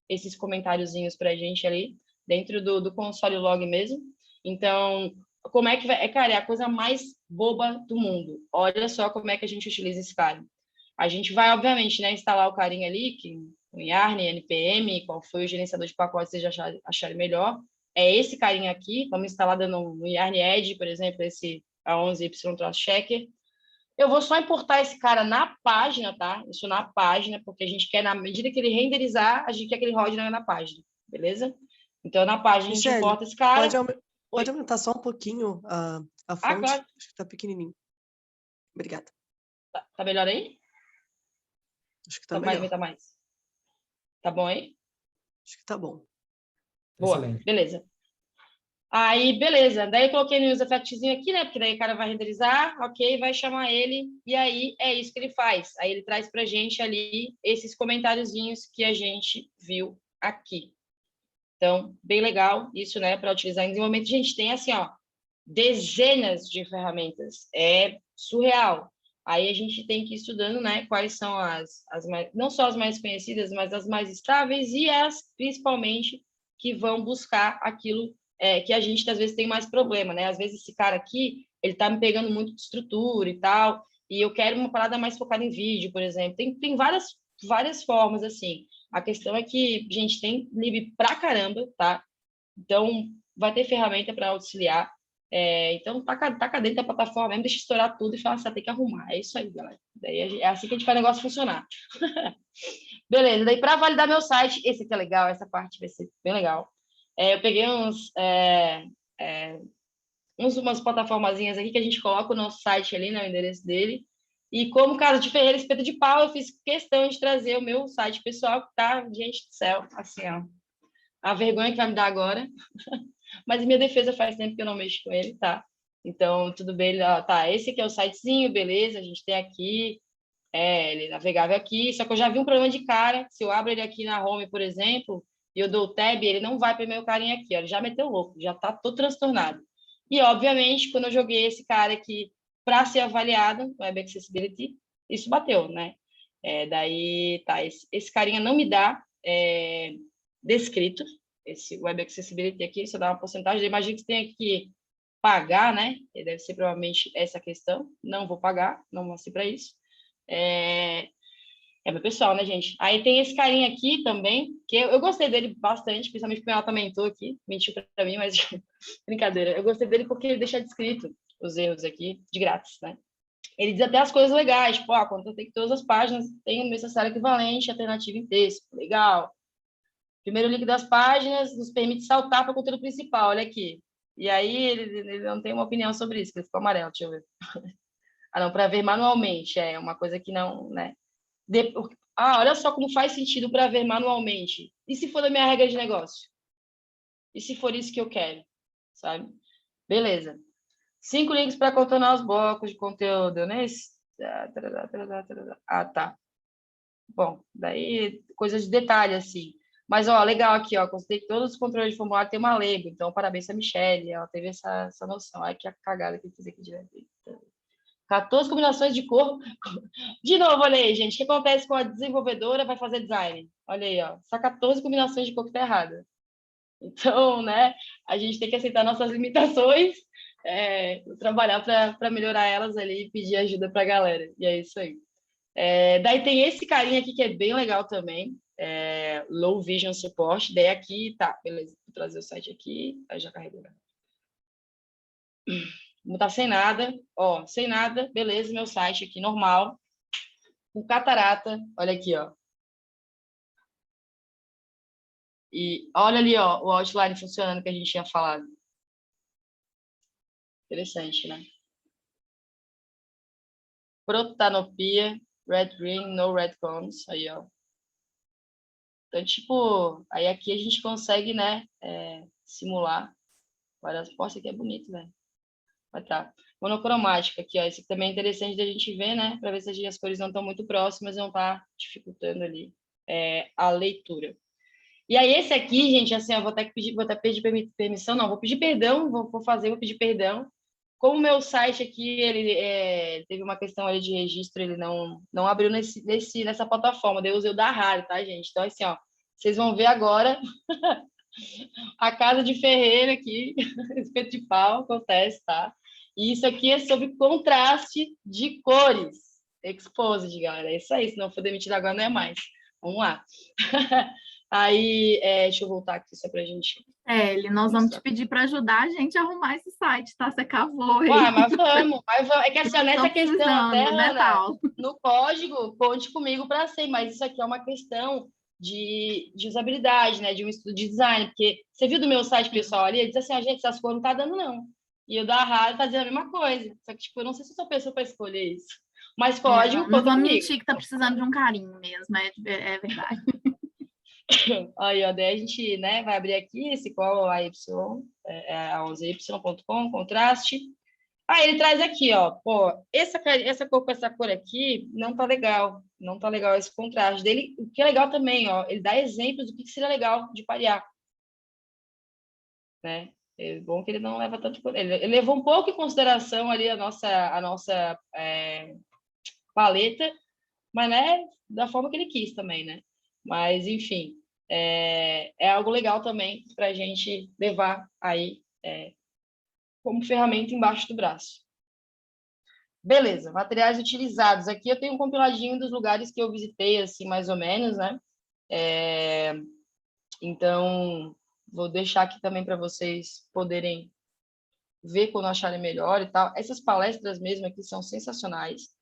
esses comentáriozinhos para a gente ali, dentro do console log mesmo. Então, como é que vai... Cara, é a coisa mais boba do mundo. Olha só como é que a gente utiliza esse cara. A gente vai, obviamente, né, instalar o carinha ali, que o Yarn, NPM, qual foi o gerenciador de pacotes, vocês já acharem melhor. É esse carinha aqui, vamos instalar no Yarn Edge, por exemplo, esse A11Y-checker. Eu vou só importar esse cara na página, tá? Isso na página, porque a gente quer, na medida que ele renderizar, a gente quer que ele rode na página, beleza? Então, na página, a gente Michele, importa esse cara. pode aumentar só um pouquinho a fonte? Claro. Acho que tá pequenininho. Obrigada. Tá melhor aí? Acho que tá melhor. Tá mais. Tá bom aí? Acho que tá bom. Boa, excelente. Beleza. Aí, beleza. Daí eu coloquei no use effectzinho aqui, né? Porque daí o cara vai renderizar, ok, vai chamar ele, e aí é isso que ele faz. Aí ele traz pra gente ali esses comentáriozinhos que a gente viu aqui. Então, bem legal isso, né? Para utilizar em desenvolvimento. A gente tem, assim, ó, dezenas de ferramentas. É surreal. Aí a gente tem que ir estudando, né? Quais são as mais, não só as mais conhecidas, mas as mais estáveis e as, principalmente, que vão buscar aquilo que a gente, às vezes, tem mais problema, né? Às vezes, esse cara aqui, ele tá me pegando muito de estrutura e tal, e eu quero uma parada mais focada em vídeo, por exemplo. Tem várias formas, assim. A questão é que, gente, tem lib pra caramba, tá? Então, vai ter ferramenta para auxiliar. Então, taca dentro da plataforma mesmo, deixa estourar tudo e fala assim, tem que arrumar. É isso aí, galera. Daí é assim que a gente faz o negócio funcionar. Beleza, daí para validar meu site, esse aqui é legal, essa parte vai ser bem legal. Eu peguei umas plataformazinhas aqui que a gente coloca o nosso site ali, né, o endereço dele. E como Casa de Ferreira Espeto de Pau, eu fiz questão de trazer o meu site pessoal, que tá, gente do céu, assim, ó. A vergonha que vai me dar agora. Mas em minha defesa faz tempo que eu não mexo com ele, tá? Então, tudo bem. Tá, esse aqui é o sitezinho, beleza, a gente tem aqui, ele é navegável aqui, só que eu já vi um problema de cara. Se eu abro ele aqui na home, por exemplo, e eu dou o tab, ele não vai para o meu carinha aqui, ó, ele já meteu louco, já tá todo transtornado. E, obviamente, quando eu joguei esse cara aqui para ser avaliado, Web Accessibility, isso bateu, né? Daí, tá, esse carinha não me dá descrito, esse Web Accessibility aqui, você dá uma porcentagem, eu imagino que você tenha que pagar, né? Deve ser provavelmente essa questão. Não vou pagar, não vou ser para isso. É meu pessoal, né, gente? Aí tem esse carinha aqui também, que eu gostei dele bastante, principalmente porque ela comentou aqui, mentiu para mim, mas brincadeira. Eu gostei dele porque ele deixa descrito os erros aqui, de grátis, né? Ele diz até as coisas legais, tipo, quando eu tenho que todas as páginas, tem o necessário equivalente, alternativa em texto. Legal. Primeiro link das páginas nos permite saltar para o conteúdo principal, olha aqui. E aí ele não tem uma opinião sobre isso, que ele ficou amarelo, deixa eu ver. Não, para ver manualmente, é uma coisa que não, né? Olha só como faz sentido para ver manualmente. E se for da minha regra de negócio? E se for isso que eu quero? Sabe? Beleza. 5 links para contornar os blocos de conteúdo, né? Tá. Bom, daí coisas de detalhe, assim. Mas, legal aqui, constatei que todos os controles de formulário têm uma label, então parabéns a Michelle, ela teve essa noção. Olha que a cagada que eu fiz aqui direto. 14 combinações de cor. De novo, olha aí, gente, o que acontece com a desenvolvedora vai fazer design? Olha aí, só 14 combinações de cor que tá errada. Então, né, a gente tem que aceitar nossas limitações, trabalhar para melhorar elas ali e pedir ajuda para a galera. E é isso aí. Daí tem esse carinha aqui que é bem legal também, Low Vision Support. Daí aqui, tá, beleza, vou trazer o site aqui, aí já carregou. Vou botar sem nada, sem nada, beleza, meu site aqui normal, com catarata, olha aqui, E olha ali, o outline funcionando que a gente tinha falado. Interessante, né? Protanopia, red green, no red cones, aí, Então, tipo, aí aqui a gente consegue, né, simular várias... Nossa, aqui é bonito, velho. Vai tá. Monocromática aqui, esse aqui também é interessante da gente ver, né, para ver se as cores não estão muito próximas e não tá dificultando ali a leitura. E aí esse aqui, gente, assim, eu vou até pedir permissão, não, vou pedir perdão, vou pedir perdão. Como o meu site aqui, ele teve uma questão ali de registro, ele não abriu nessa plataforma, daí eu usei o da rádio, tá, gente? Então, assim, vocês vão ver agora a casa de ferreiro aqui, espeto de pau, acontece, tá? E isso aqui é sobre contraste de cores. Exposed, galera. É isso aí, se não for demitido agora não é mais. Vamos lá. Aí, deixa eu voltar aqui só pra gente... nós vamos te pedir para ajudar a gente a arrumar esse site, tá? Você cavou aí. Mas vamos. É que assim, nessa questão até, né, Ana, no código, conte comigo para ser, mas isso aqui é uma questão de usabilidade, né? De um estudo de design, porque você viu do meu site pessoal ali, ele diz assim, gente, essas cores não tá dando, não. E o da rádio tá dizendo a mesma coisa. Só que, tipo, eu não sei se eu sou pessoa para escolher isso. Mas código, não vamos mentir que tá precisando de um carinho mesmo, é verdade. Aí, daí a gente, né, vai abrir aqui esse qual a Y, a 11y.com, contraste. Aí ele traz aqui, essa cor com essa cor aqui não tá legal, esse contraste dele. O que é legal também, ele dá exemplos do que seria legal de parear, né? É bom que ele não leva tanto, ele levou um pouco em consideração ali a nossa paleta, mas né, da forma que ele quis também, né? Mas enfim, é algo legal também para a gente levar aí como ferramenta embaixo do braço. Beleza, materiais utilizados. Aqui eu tenho um compiladinho dos lugares que eu visitei, assim, mais ou menos, né? Então, vou deixar aqui também para vocês poderem ver quando acharem melhor e tal. Essas palestras mesmo aqui são sensacionais.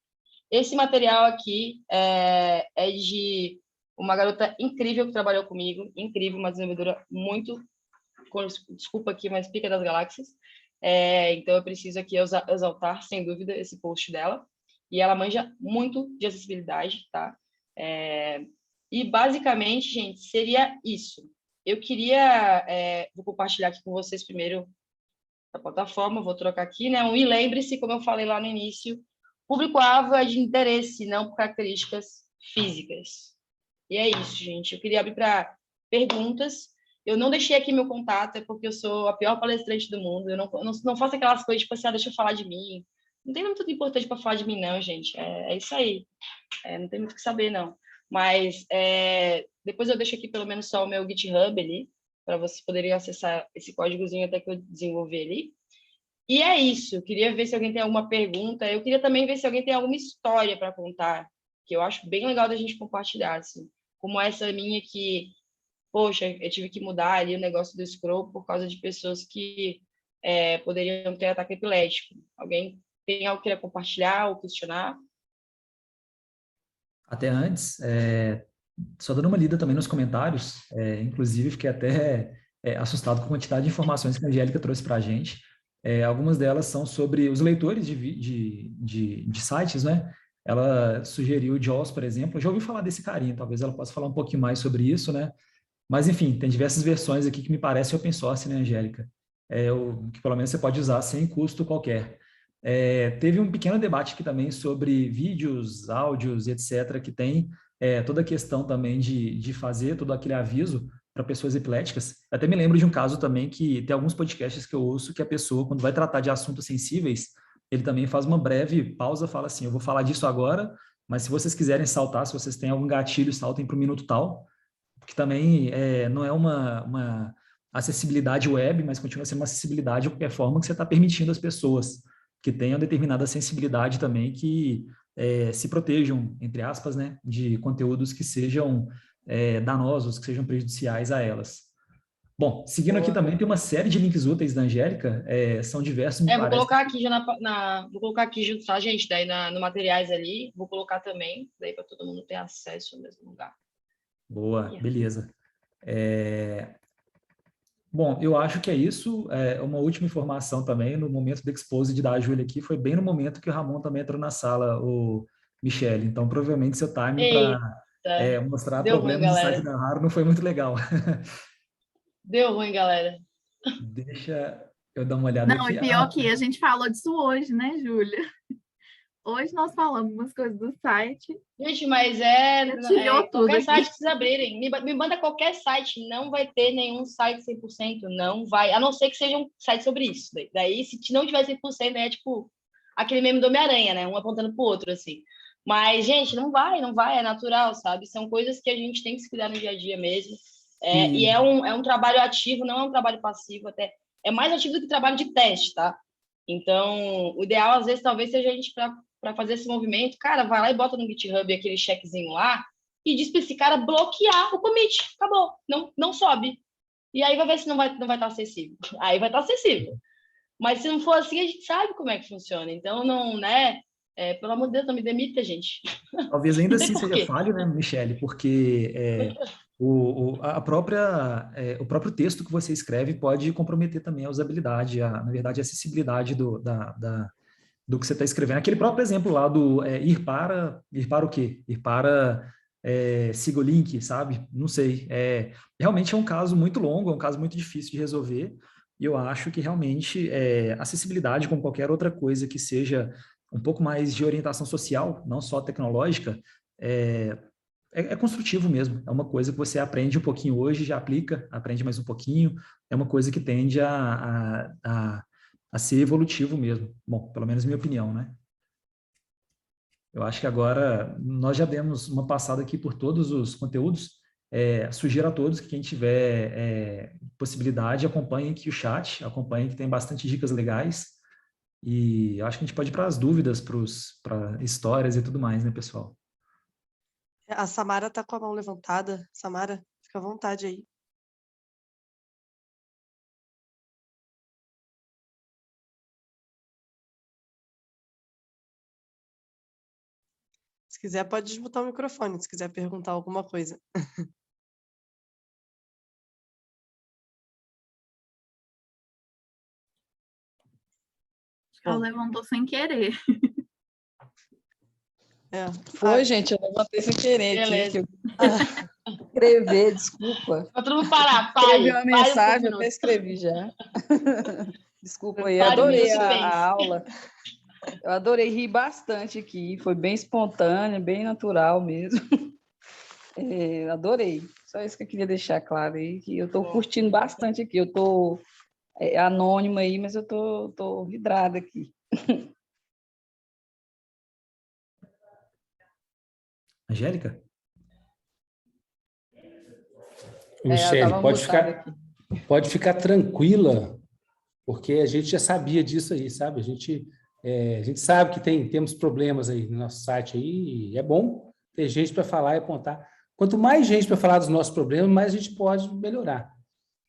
Esse material aqui é de uma garota incrível que trabalhou comigo, incrível, uma desenvolvedora muito, desculpa aqui, mas pica das galáxias. Então, eu preciso aqui exaltar, sem dúvida, esse post dela. E ela manja muito de acessibilidade, tá? E, basicamente, gente, seria isso. Eu queria... vou compartilhar aqui com vocês primeiro a plataforma, vou trocar aqui, né? E lembre-se, como eu falei lá no início, público-alvo é de interesse, não por características físicas. E é isso, gente. Eu queria abrir para perguntas. Eu não deixei aqui meu contato, é porque eu sou a pior palestrante do mundo. Eu não faço aquelas coisas tipo assim, deixa eu falar de mim. Não tem muito importante para falar de mim, não, gente. É isso aí. Não tem muito o que saber, não. Mas depois eu deixo aqui pelo menos só o meu GitHub ali, para vocês poderem acessar esse códigozinho até que eu desenvolver ali. E é isso. Eu queria ver se alguém tem alguma pergunta. Eu queria também ver se alguém tem alguma história para contar, que eu acho bem legal da gente compartilhar, assim. Como essa minha que, poxa, eu tive que mudar ali o negócio do scroll por causa de pessoas que poderiam ter ataque epilético. Alguém tem algo que queira compartilhar ou questionar? Até antes, só dando uma lida também nos comentários, inclusive fiquei até assustado com a quantidade de informações que a Angélica trouxe para a gente. Algumas delas são sobre os leitores de sites, né? Ela sugeriu o JAWS, por exemplo. Eu já ouvi falar desse carinha, talvez ela possa falar um pouquinho mais sobre isso, né? Mas, enfim, tem diversas versões aqui que me parece open source, né, Angélica? Que pelo menos você pode usar sem custo qualquer. Teve um pequeno debate aqui também sobre vídeos, áudios, etc., que tem toda a questão também de fazer todo aquele aviso para pessoas epiléticas. Até me lembro de um caso também que tem alguns podcasts que eu ouço que a pessoa, quando vai tratar de assuntos sensíveis, ele também faz uma breve pausa, fala assim, eu vou falar disso agora, mas se vocês quiserem saltar, se vocês têm algum gatilho, saltem para o minuto tal, porque também não é uma acessibilidade web, mas continua sendo uma acessibilidade de qualquer forma que você está permitindo às pessoas que tenham determinada sensibilidade também que se protejam, entre aspas, né, de conteúdos que sejam danosos, que sejam prejudiciais a elas. Bom, seguindo aqui também tem uma série de links úteis da Angélica, são diversos, me Vou parece. colocar aqui já vou colocar aqui junto, tá, gente? Daí no materiais ali, vou colocar também, daí para todo mundo ter acesso ao mesmo lugar. Boa, beleza. Bom, eu acho que é isso. Uma última informação também, no momento do Exposed da Júlia aqui, foi bem no momento que o Ramon também entrou na sala, o Michele. Então, provavelmente, seu timing para mostrar Deu ruim, problemas no site galera. da Raro não foi muito legal. Deu ruim, galera. Deixa eu dar uma olhada Não, aqui. e pior que a gente falou disso hoje, né, Júlia? Hoje nós falamos umas coisas do site. Gente, mas tirou tudo qualquer aqui. site que vocês abrirem, me manda qualquer site, não vai ter nenhum site 100%, não vai, a não ser que seja um site sobre isso. Daí se não tiver 100%, é tipo aquele meme do Homem-Aranha, né? Um apontando pro outro, assim. Mas, gente, não vai, é natural, sabe? São coisas que a gente tem que se cuidar no dia a dia mesmo. E é um trabalho ativo, não é um trabalho passivo, até é mais ativo do que trabalho de teste, tá? Então, o ideal, às vezes, talvez seja a gente, para fazer esse movimento, cara, vai lá e bota no GitHub aquele checkzinho lá e diz para esse cara bloquear o commit. Acabou, não sobe. E aí vai ver se não vai estar acessível. Aí vai estar acessível. Mas se não for assim, a gente sabe como é que funciona. Então, não, né? Pelo amor de Deus, não me demita, gente. Talvez ainda assim seja falho, né, Michele? Porque o próprio texto que você escreve pode comprometer também a usabilidade, na verdade, a acessibilidade do que você está escrevendo. Aquele próprio exemplo lá do ir para o quê? Ir para siga o link, sabe? Não sei. Realmente é um caso muito longo, é um caso muito difícil de resolver, e eu acho que realmente acessibilidade, como qualquer outra coisa que seja um pouco mais de orientação social, não só tecnológica, é construtivo mesmo. É uma coisa que você aprende um pouquinho hoje, já aplica, aprende mais um pouquinho, é uma coisa que tende a ser evolutivo mesmo. Bom, pelo menos minha opinião, né? Eu acho que agora nós já demos uma passada aqui por todos os conteúdos. Sugiro a todos que quem tiver possibilidade, acompanhe aqui o chat, acompanhe que tem bastante dicas legais. E eu acho que a gente pode ir para as dúvidas, para histórias e tudo mais, né, pessoal? A Samara está com a mão levantada. Samara, fica à vontade aí. Se quiser, pode desmutar o microfone, se quiser perguntar alguma coisa. Ela levantou sem querer. Foi, gente, eu levantei sem querer Beleza. aqui. Escrever, desculpa. Pra todo mundo parar, Escrevi uma pare mensagem, um eu até escrevi já. Desculpa aí, Pare um adorei minuto, a aula. Eu adorei rir bastante aqui, foi bem espontâneo, bem natural mesmo. Adorei. Só isso que eu queria deixar claro aí, que eu estou curtindo bastante aqui. Eu estou anônima aí, mas eu estou vidrada aqui. Angélica? Michele, eu estava aqui. pode ficar tranquila, porque a gente já sabia disso aí, sabe? A gente sabe que temos problemas aí no nosso site aí, e é bom ter gente para falar e apontar. Quanto mais gente para falar dos nossos problemas, mais a gente pode melhorar.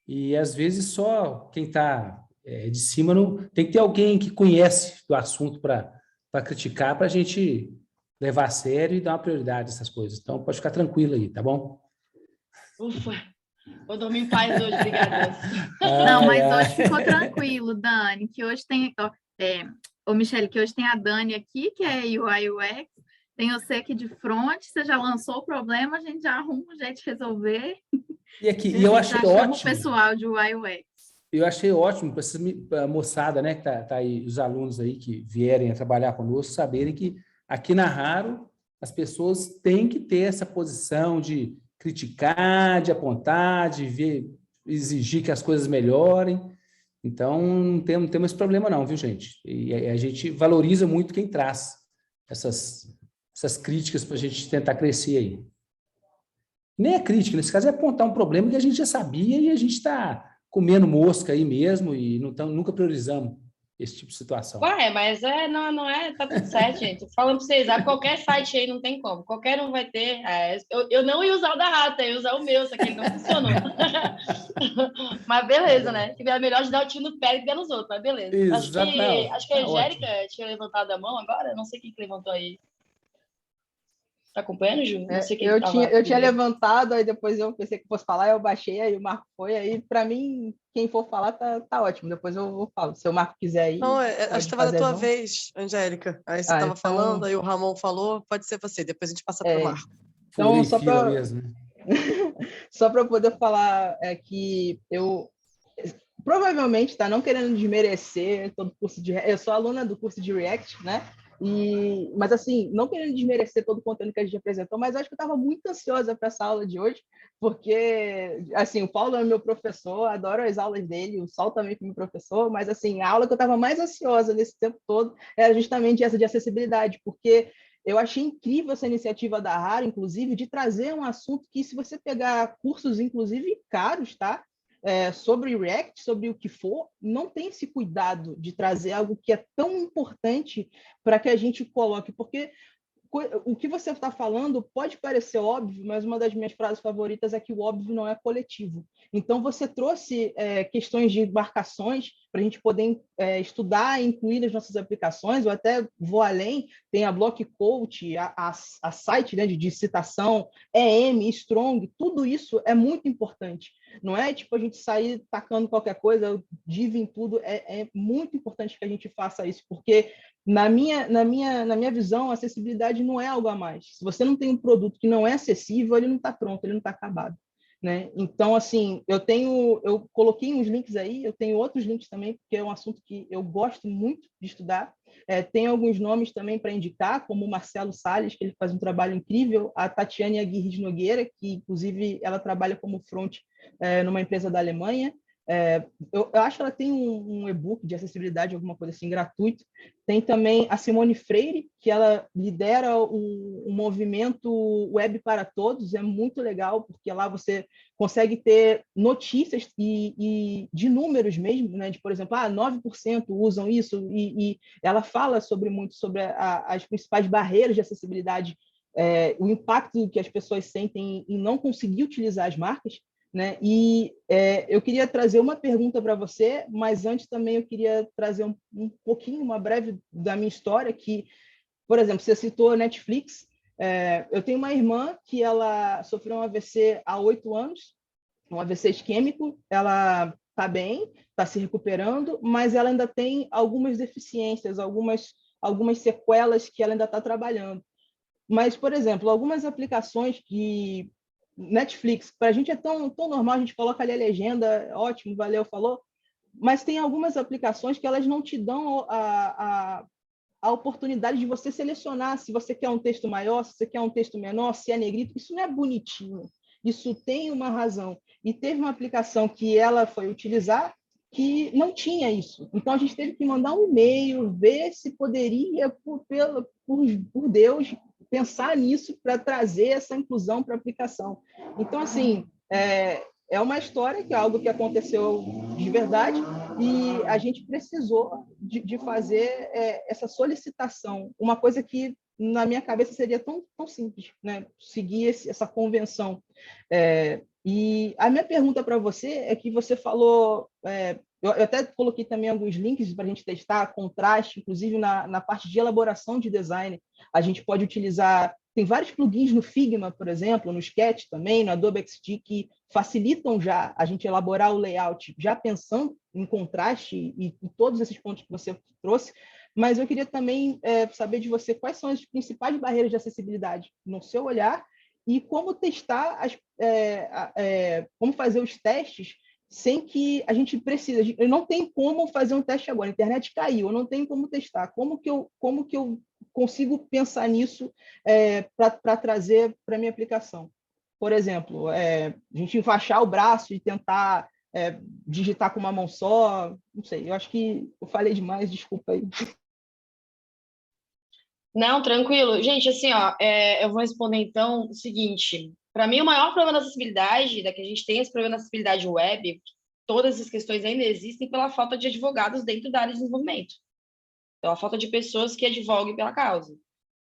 E, às vezes, só quem está de cima tem que ter alguém que conhece do assunto para criticar, para a gente levar a sério e dar uma prioridade a essas coisas. Então, pode ficar tranquila aí, tá bom? Ufa, vou dormir em paz hoje, obrigada. Não, mas hoje ficou tranquilo, Dani, que hoje tem... Ô, Michele, que hoje tem a Dani aqui, que é UI UX, tem você aqui de front, você já lançou o problema, a gente já arruma um jeito de resolver. E eu achei ótimo. O pessoal de UI UX. Eu achei ótimo para essa moçada, né, que tá aí, os alunos aí que vierem a trabalhar conosco, saberem que aqui na Raro as pessoas têm que ter essa posição de criticar, de apontar, de ver, exigir que as coisas melhorem. Então, não temos esse problema não, viu, gente? E a gente valoriza muito quem traz essas críticas para a gente tentar crescer aí. Nem é crítica, nesse caso é apontar um problema que a gente já sabia e a gente está comendo mosca aí mesmo e nunca priorizamos esse tipo de situação. Ué, mas não é, tá tudo certo, gente. Tô falando para vocês, qualquer site aí não tem como, qualquer um vai ter. Eu não ia usar o da Rata, eu ia usar o meu, só que ele não funcionou. Mas beleza, né? Que é melhor de dar o tiro no pé que dar nos outros, mas beleza. Acho que a Angélica tinha levantado a mão agora, não sei quem que levantou aí. Tá acompanhando, Ju? Não sei quem eu tinha levantado, aí depois eu pensei que fosse falar, eu baixei, aí o Marco foi, aí para mim, quem for falar tá ótimo, depois eu falo. Se o Marco quiser ir. Não, acho que estava da tua vez, Angélica. Aí você estava falando, aí o Ramon falou, pode ser você, depois a gente passa para o Marco. Então, só para poder falar que eu provavelmente, não querendo desmerecer todo o curso eu sou aluna do curso de React, né? Mas, assim, não querendo desmerecer todo o conteúdo que a gente apresentou, mas acho que eu estava muito ansiosa para essa aula de hoje, porque, assim, o Paulo é meu professor, adoro as aulas dele, o Sol também foi meu professor, mas, assim, a aula que eu estava mais ansiosa nesse tempo todo era justamente essa de acessibilidade, porque eu achei incrível essa iniciativa da Raro, inclusive, de trazer um assunto que, se você pegar cursos, inclusive, caros, tá? Sobre React, sobre o que for, não tem esse cuidado de trazer algo que é tão importante para que a gente coloque, porque o que você está falando pode parecer óbvio, mas uma das minhas frases favoritas é que o óbvio não é coletivo. Então, você trouxe questões de marcações para a gente poder estudar e incluir nas nossas aplicações. Eu até vou além, tem a Block Coach, a site, né, de citação, EM, Strong, tudo isso é muito importante. Não é tipo a gente sair tacando qualquer coisa, div em tudo, é muito importante que a gente faça isso, porque na minha visão, a acessibilidade não é algo a mais. Se você não tem um produto que não é acessível, ele não está pronto, ele não está acabado, né? Então, assim, eu coloquei uns links aí, eu tenho outros links também, porque é um assunto que eu gosto muito de estudar. Tem alguns nomes também para indicar, como o Marcelo Salles, que ele faz um trabalho incrível, a Tatiane Aguirre Nogueira, que, inclusive, ela trabalha como front numa empresa da Alemanha. Eu acho que ela tem um e-book de acessibilidade, alguma coisa assim, gratuito. Tem também a Simone Freire, que ela lidera o movimento Web para Todos, é muito legal, porque lá você consegue ter notícias e de números mesmo, né? De, por exemplo, 9% usam isso, e ela fala muito sobre as principais barreiras de acessibilidade, o impacto que as pessoas sentem em não conseguir utilizar as marcas, né? E eu queria trazer uma pergunta para você, mas antes também eu queria trazer um pouquinho, uma breve da minha história, que, por exemplo, você citou Netflix. Eu tenho uma irmã que ela sofreu um AVC há 8 anos, um AVC isquêmico, ela está bem, está se recuperando, mas ela ainda tem algumas deficiências, algumas sequelas que ela ainda está trabalhando. Mas, por exemplo, algumas aplicações que Netflix, para a gente é tão normal, a gente coloca ali a legenda, ótimo, valeu, falou, mas tem algumas aplicações que elas não te dão a oportunidade de você selecionar se você quer um texto maior, se você quer um texto menor, se é negrito. Isso não é bonitinho, isso tem uma razão. E teve uma aplicação que ela foi utilizar que não tinha isso. Então, a gente teve que mandar um e-mail, ver se poderia, por Deus, pensar nisso para trazer essa inclusão para a aplicação. Então, assim, é uma história que é algo que aconteceu de verdade e a gente precisou de fazer essa solicitação, uma coisa que na minha cabeça seria tão simples, né? Seguir essa convenção. E a minha pergunta para você é que você falou, eu até coloquei também alguns links para a gente testar, contraste, inclusive na parte de elaboração de design, a gente pode utilizar, tem vários plugins no Figma, por exemplo, no Sketch também, no Adobe XD, que facilitam já a gente elaborar o layout, já pensando em contraste e todos esses pontos que você trouxe, mas eu queria também saber de você quais são as principais barreiras de acessibilidade no seu olhar e como testar, como fazer os testes sem que a gente precise. Eu não tenho como fazer um teste agora, a internet caiu, eu não tenho como testar. Como que eu consigo pensar nisso para trazer para a minha aplicação? Por exemplo, a gente enfaixar o braço e tentar digitar com uma mão só, não sei, eu acho que eu falei demais, desculpa aí. Não, tranquilo. Gente, assim, ó, eu vou responder então o seguinte. Para mim, o maior problema da acessibilidade, que a gente tem esse problema da acessibilidade web, todas as questões ainda existem pela falta de advogados dentro da área de desenvolvimento. Pela falta de pessoas que advoguem pela causa.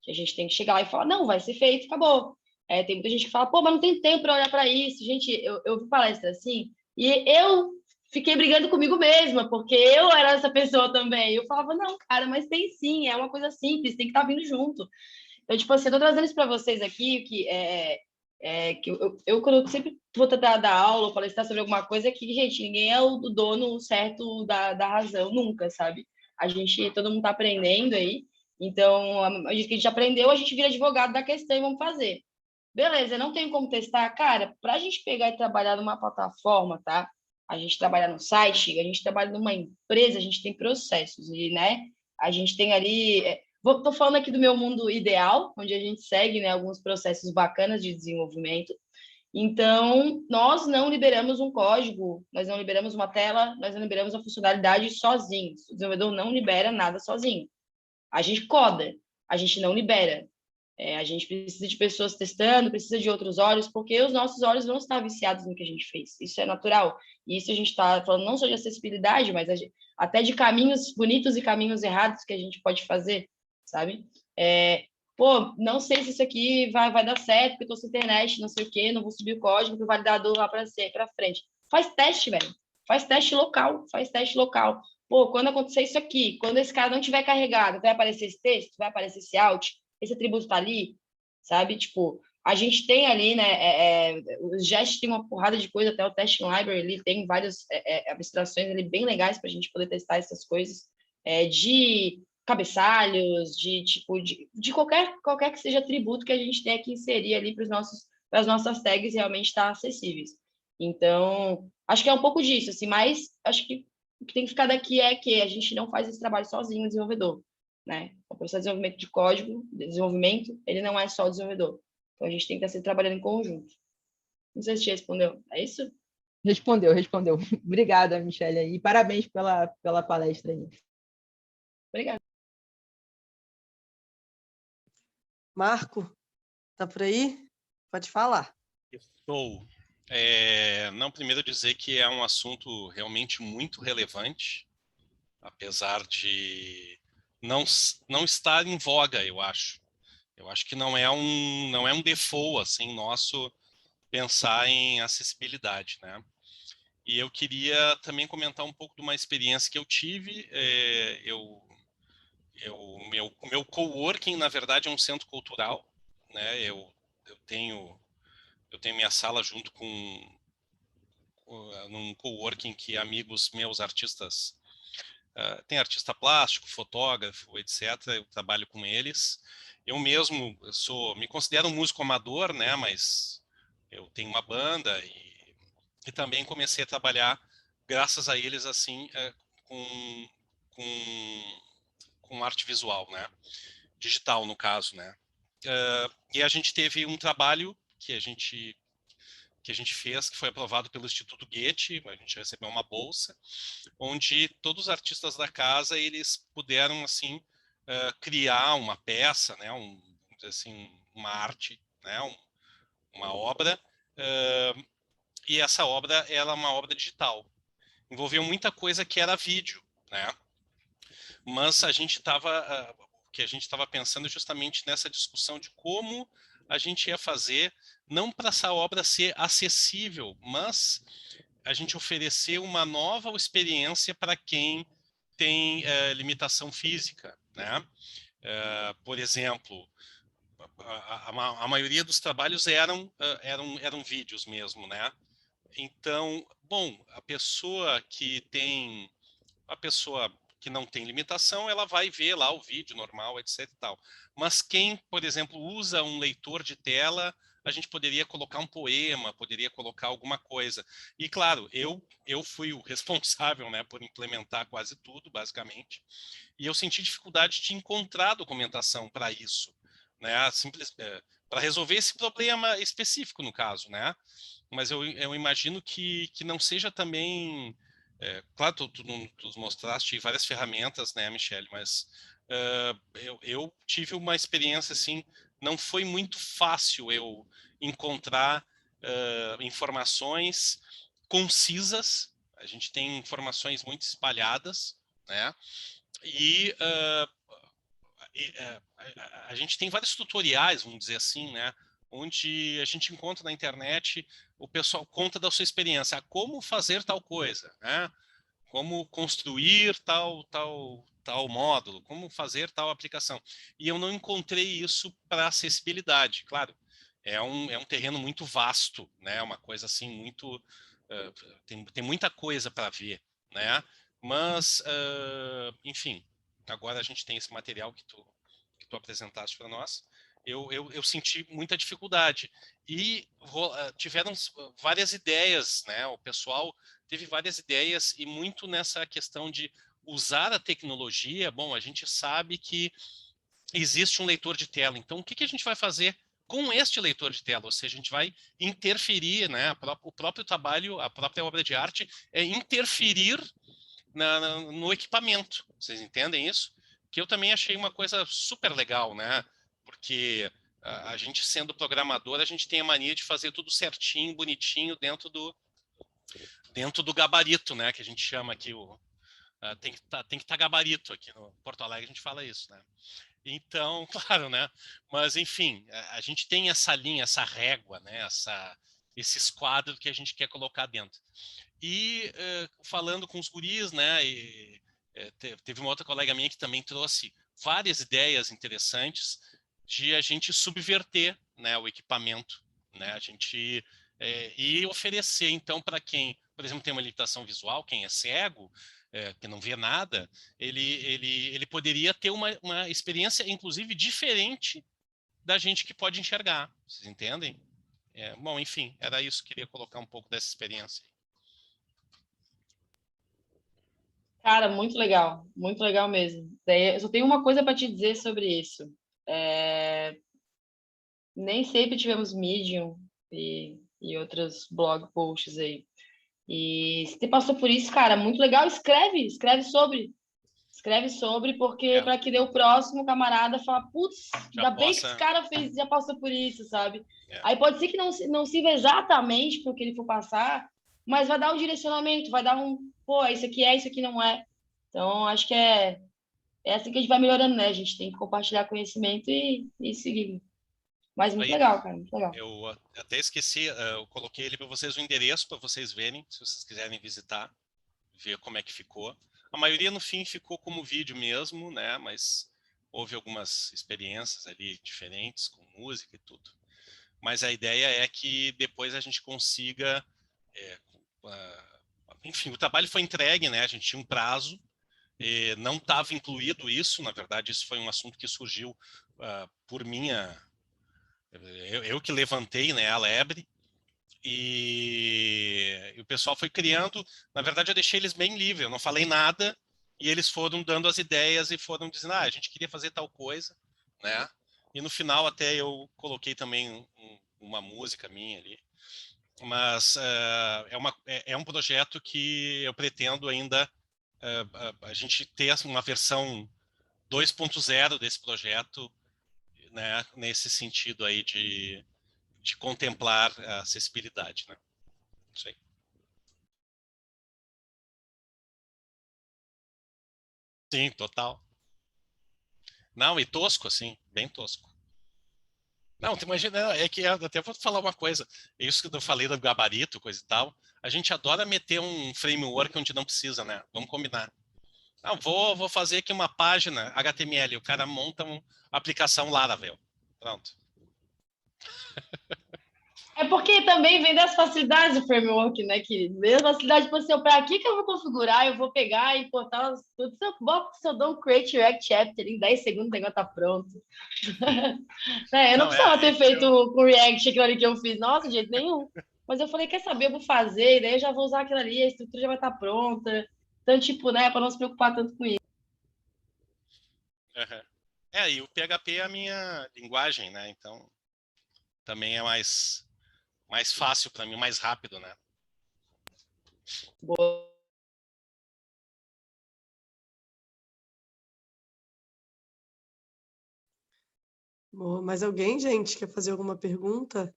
Que a gente tem que chegar lá e falar, não, vai ser feito, acabou. Tem muita gente que fala, pô, mas não tem tempo para olhar para isso. Gente, eu vi palestra assim, e eu fiquei brigando comigo mesma, porque eu era essa pessoa também. Eu falava, não, cara, mas tem sim, é uma coisa simples, tem que estar vindo junto. Então, tipo assim, eu tô trazendo isso para vocês aqui, que eu quando eu sempre vou tentar dar aula ou palestrar sobre alguma coisa, que, gente, ninguém é o dono certo da razão, nunca, sabe? Todo mundo tá aprendendo aí, então, a gente aprendeu, a gente vira advogado da questão e vamos fazer. Beleza, não tem como testar. Cara, para a gente pegar e trabalhar numa plataforma, tá? A gente trabalhar no site, a gente trabalha numa empresa, a gente tem processos, e, né? A gente tem ali... Tô falando aqui do meu mundo ideal, onde a gente segue, né, alguns processos bacanas de desenvolvimento. Então, nós não liberamos um código, nós não liberamos uma tela, nós não liberamos uma funcionalidade sozinhos. O desenvolvedor não libera nada sozinho. A gente coda, a gente não libera. A gente precisa de pessoas testando, precisa de outros olhos, porque os nossos olhos vão estar viciados no que a gente fez. Isso é natural. E isso a gente está falando não só de acessibilidade, mas até de caminhos bonitos e caminhos errados que a gente pode fazer, sabe? Pô, não sei se isso aqui vai dar certo, porque eu estou sem internet, não sei o quê, não vou subir o código para o validador lá para frente. Faz teste, velho. Faz teste local, faz teste local. Pô, quando acontecer isso aqui, quando esse cara não tiver carregado, vai aparecer esse texto, vai aparecer esse out, esse atributo está ali, sabe? Tipo, a gente tem ali, né? O Jest tem uma porrada de coisa, até o Testing Library ali tem várias abstrações ali bem legais para a gente poder testar essas coisas, de cabeçalhos, de qualquer que seja atributo que a gente tenha que inserir ali para as nossas tags realmente estar acessíveis. Então, acho que é um pouco disso, assim, mas acho que o que tem que ficar daqui é que a gente não faz esse trabalho sozinho, o desenvolvedor, né? O processo de desenvolvimento de código, de desenvolvimento, ele não é só o desenvolvedor. Então, a gente tem que estar trabalhando em conjunto. Não sei se te respondeu. É isso? Respondeu. Obrigada, Michelle, e parabéns pela palestra aí. Obrigada. Marco, tá por aí? Pode falar. Estou. Não, primeiro dizer que é um assunto realmente muito relevante, apesar de não estar em voga, eu acho. Eu acho que não é um default assim, nosso pensar em acessibilidade, né? E eu queria também comentar um pouco de uma experiência que eu tive. O meu coworking, na verdade, é um centro cultural, né? Eu tenho minha sala junto com num coworking que amigos meus artistas tem artista plástico, fotógrafo, etc. Eu trabalho com eles. Eu mesmo me considero um músico amador, né? Mas eu tenho uma banda e também comecei a trabalhar graças a eles assim com com arte visual, né? Digital, no caso, né? E a gente teve um trabalho que a gente fez, que foi aprovado pelo Instituto Goethe, a gente recebeu uma bolsa, onde todos os artistas da casa, eles puderam, assim, criar uma peça, né, assim, uma arte, né, uma obra, e essa obra, ela é uma obra digital. Envolveu muita coisa que era vídeo, né, mas a gente estava pensando justamente nessa discussão de como a gente ia fazer, não para essa obra ser acessível, mas a gente oferecer uma nova experiência para quem tem limitação física, né? Por exemplo, a maioria dos trabalhos eram vídeos mesmo, né? Então, bom, a pessoa que não tem limitação, ela vai ver lá o vídeo normal, etc e tal. Mas quem, por exemplo, usa um leitor de tela, a gente poderia colocar um poema, poderia colocar alguma coisa. E claro, eu fui o responsável, né, por implementar quase tudo, basicamente. E eu senti dificuldade de encontrar documentação para isso, né, para resolver esse problema específico no caso, né? Mas eu imagino que não seja também claro, tu nos mostraste várias ferramentas, né, Michele, mas eu tive uma experiência assim, não foi muito fácil eu encontrar informações concisas. A gente tem informações muito espalhadas, né? E a gente tem vários tutoriais, vamos dizer assim, né? Onde a gente encontra na internet, o pessoal conta da sua experiência, como fazer tal coisa, né? Como construir tal módulo, como fazer tal aplicação. E eu não encontrei isso para acessibilidade. Claro, é um terreno muito vasto, né? Uma coisa assim muito tem muita coisa para ver, né? Mas enfim, agora a gente tem esse material que tu apresentaste para nós. Eu senti muita dificuldade e tiveram várias ideias, né? O pessoal teve várias ideias e muito nessa questão de usar a tecnologia. Bom, a gente sabe que existe um leitor de tela, então o que a gente vai fazer com este leitor de tela? Ou seja, a gente vai interferir, né? O próprio trabalho, a própria obra de arte é interferir no equipamento. Vocês entendem isso? Que eu também achei uma coisa super legal, né? Porque a gente sendo programador, a gente tem a mania de fazer tudo certinho, bonitinho, dentro do gabarito, né? Que a gente chama aqui tem que estar gabarito aqui no Porto Alegre, a gente fala isso, né? Então, claro, né? Mas enfim, a gente tem essa linha, essa régua, né? Esses quadros que a gente quer colocar dentro. E falando com os guris, né? Teve uma outra colega minha que também trouxe várias ideias interessantes de a gente subverter, né, o equipamento, né? A gente e oferecer então para quem, por exemplo, tem uma limitação visual, quem é cego, que não vê nada, ele poderia ter uma experiência, inclusive, diferente da gente que pode enxergar. Vocês entendem? Bom, enfim, era isso. Queria colocar um pouco dessa experiência. Cara, muito legal mesmo. Eu só tenho uma coisa para te dizer sobre isso. Nem sempre tivemos Medium e outros blog posts aí. E se você passou por isso, cara, muito legal, escreve sobre, porque para que dê o próximo camarada falar, putz, ainda bem que esse cara já passou por isso, sabe? Aí pode ser que não sirva exatamente para o que ele for passar, mas vai dar um direcionamento, vai dar pô, isso aqui não é. Então, acho que é assim que a gente vai melhorando, né? A gente tem que compartilhar conhecimento e seguir. Mas muito legal, cara, muito legal. Eu até esqueci, eu coloquei ali para vocês o endereço para vocês verem, se vocês quiserem visitar, ver como é que ficou. A maioria no fim ficou como vídeo mesmo, né? Mas houve algumas experiências ali diferentes com música e tudo. Mas a ideia é que depois a gente consiga, enfim, o trabalho foi entregue, né? A gente tinha um prazo, não estava incluído isso. Na verdade, isso foi um assunto que surgiu por minha eu que levantei, né, a lebre, e o pessoal foi criando. Na verdade, eu deixei eles bem livres, eu não falei nada, e eles foram dando as ideias e foram dizendo, a gente queria fazer tal coisa, né? E no final até eu coloquei também uma música minha ali. Mas é um projeto que eu pretendo ainda a gente ter uma versão 2.0 desse projeto, né, nesse sentido aí de contemplar a acessibilidade, né? Isso aí. Sim, total. Não, e tosco, assim, bem tosco. Não, tu imagina, é que até vou falar uma coisa, isso que eu falei do gabarito, coisa e tal, a gente adora meter um framework onde não precisa, né? Vamos combinar. Não, vou fazer aqui uma página HTML, o cara monta uma aplicação Laravel. Pronto. É porque também vem das facilidades do framework, né, querido? Vem das facilidades para você, para aqui que eu vou configurar, eu vou pegar e importar tudo. Se eu boto, se eu dou um create React chapter, em 10 segundos o negócio tá pronto. Eu não precisava ter feito com React aquilo ali que eu fiz, nossa, de jeito nenhum. Mas eu falei, quer saber, eu vou fazer, e daí eu já vou usar aquilo ali, a estrutura já vai estar pronta. Então, tipo, né, para não se preocupar tanto com isso. Uhum. E o PHP é a minha linguagem, né? Então, também é mais fácil para mim, mais rápido, né? Boa. Boa. Mais alguém, gente, quer fazer alguma pergunta?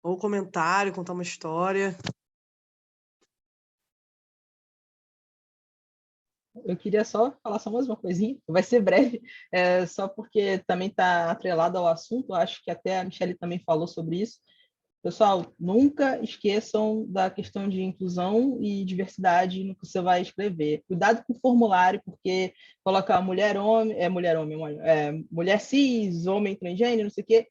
Ou comentário, contar uma história? Eu queria só falar só mais uma coisinha, vai ser breve, só porque também está atrelado ao assunto, acho que até a Michelle também falou sobre isso. Pessoal, nunca esqueçam da questão de inclusão e diversidade no que você vai escrever. Cuidado com o formulário, porque colocar mulher cis, homem transgênero, não sei o quê.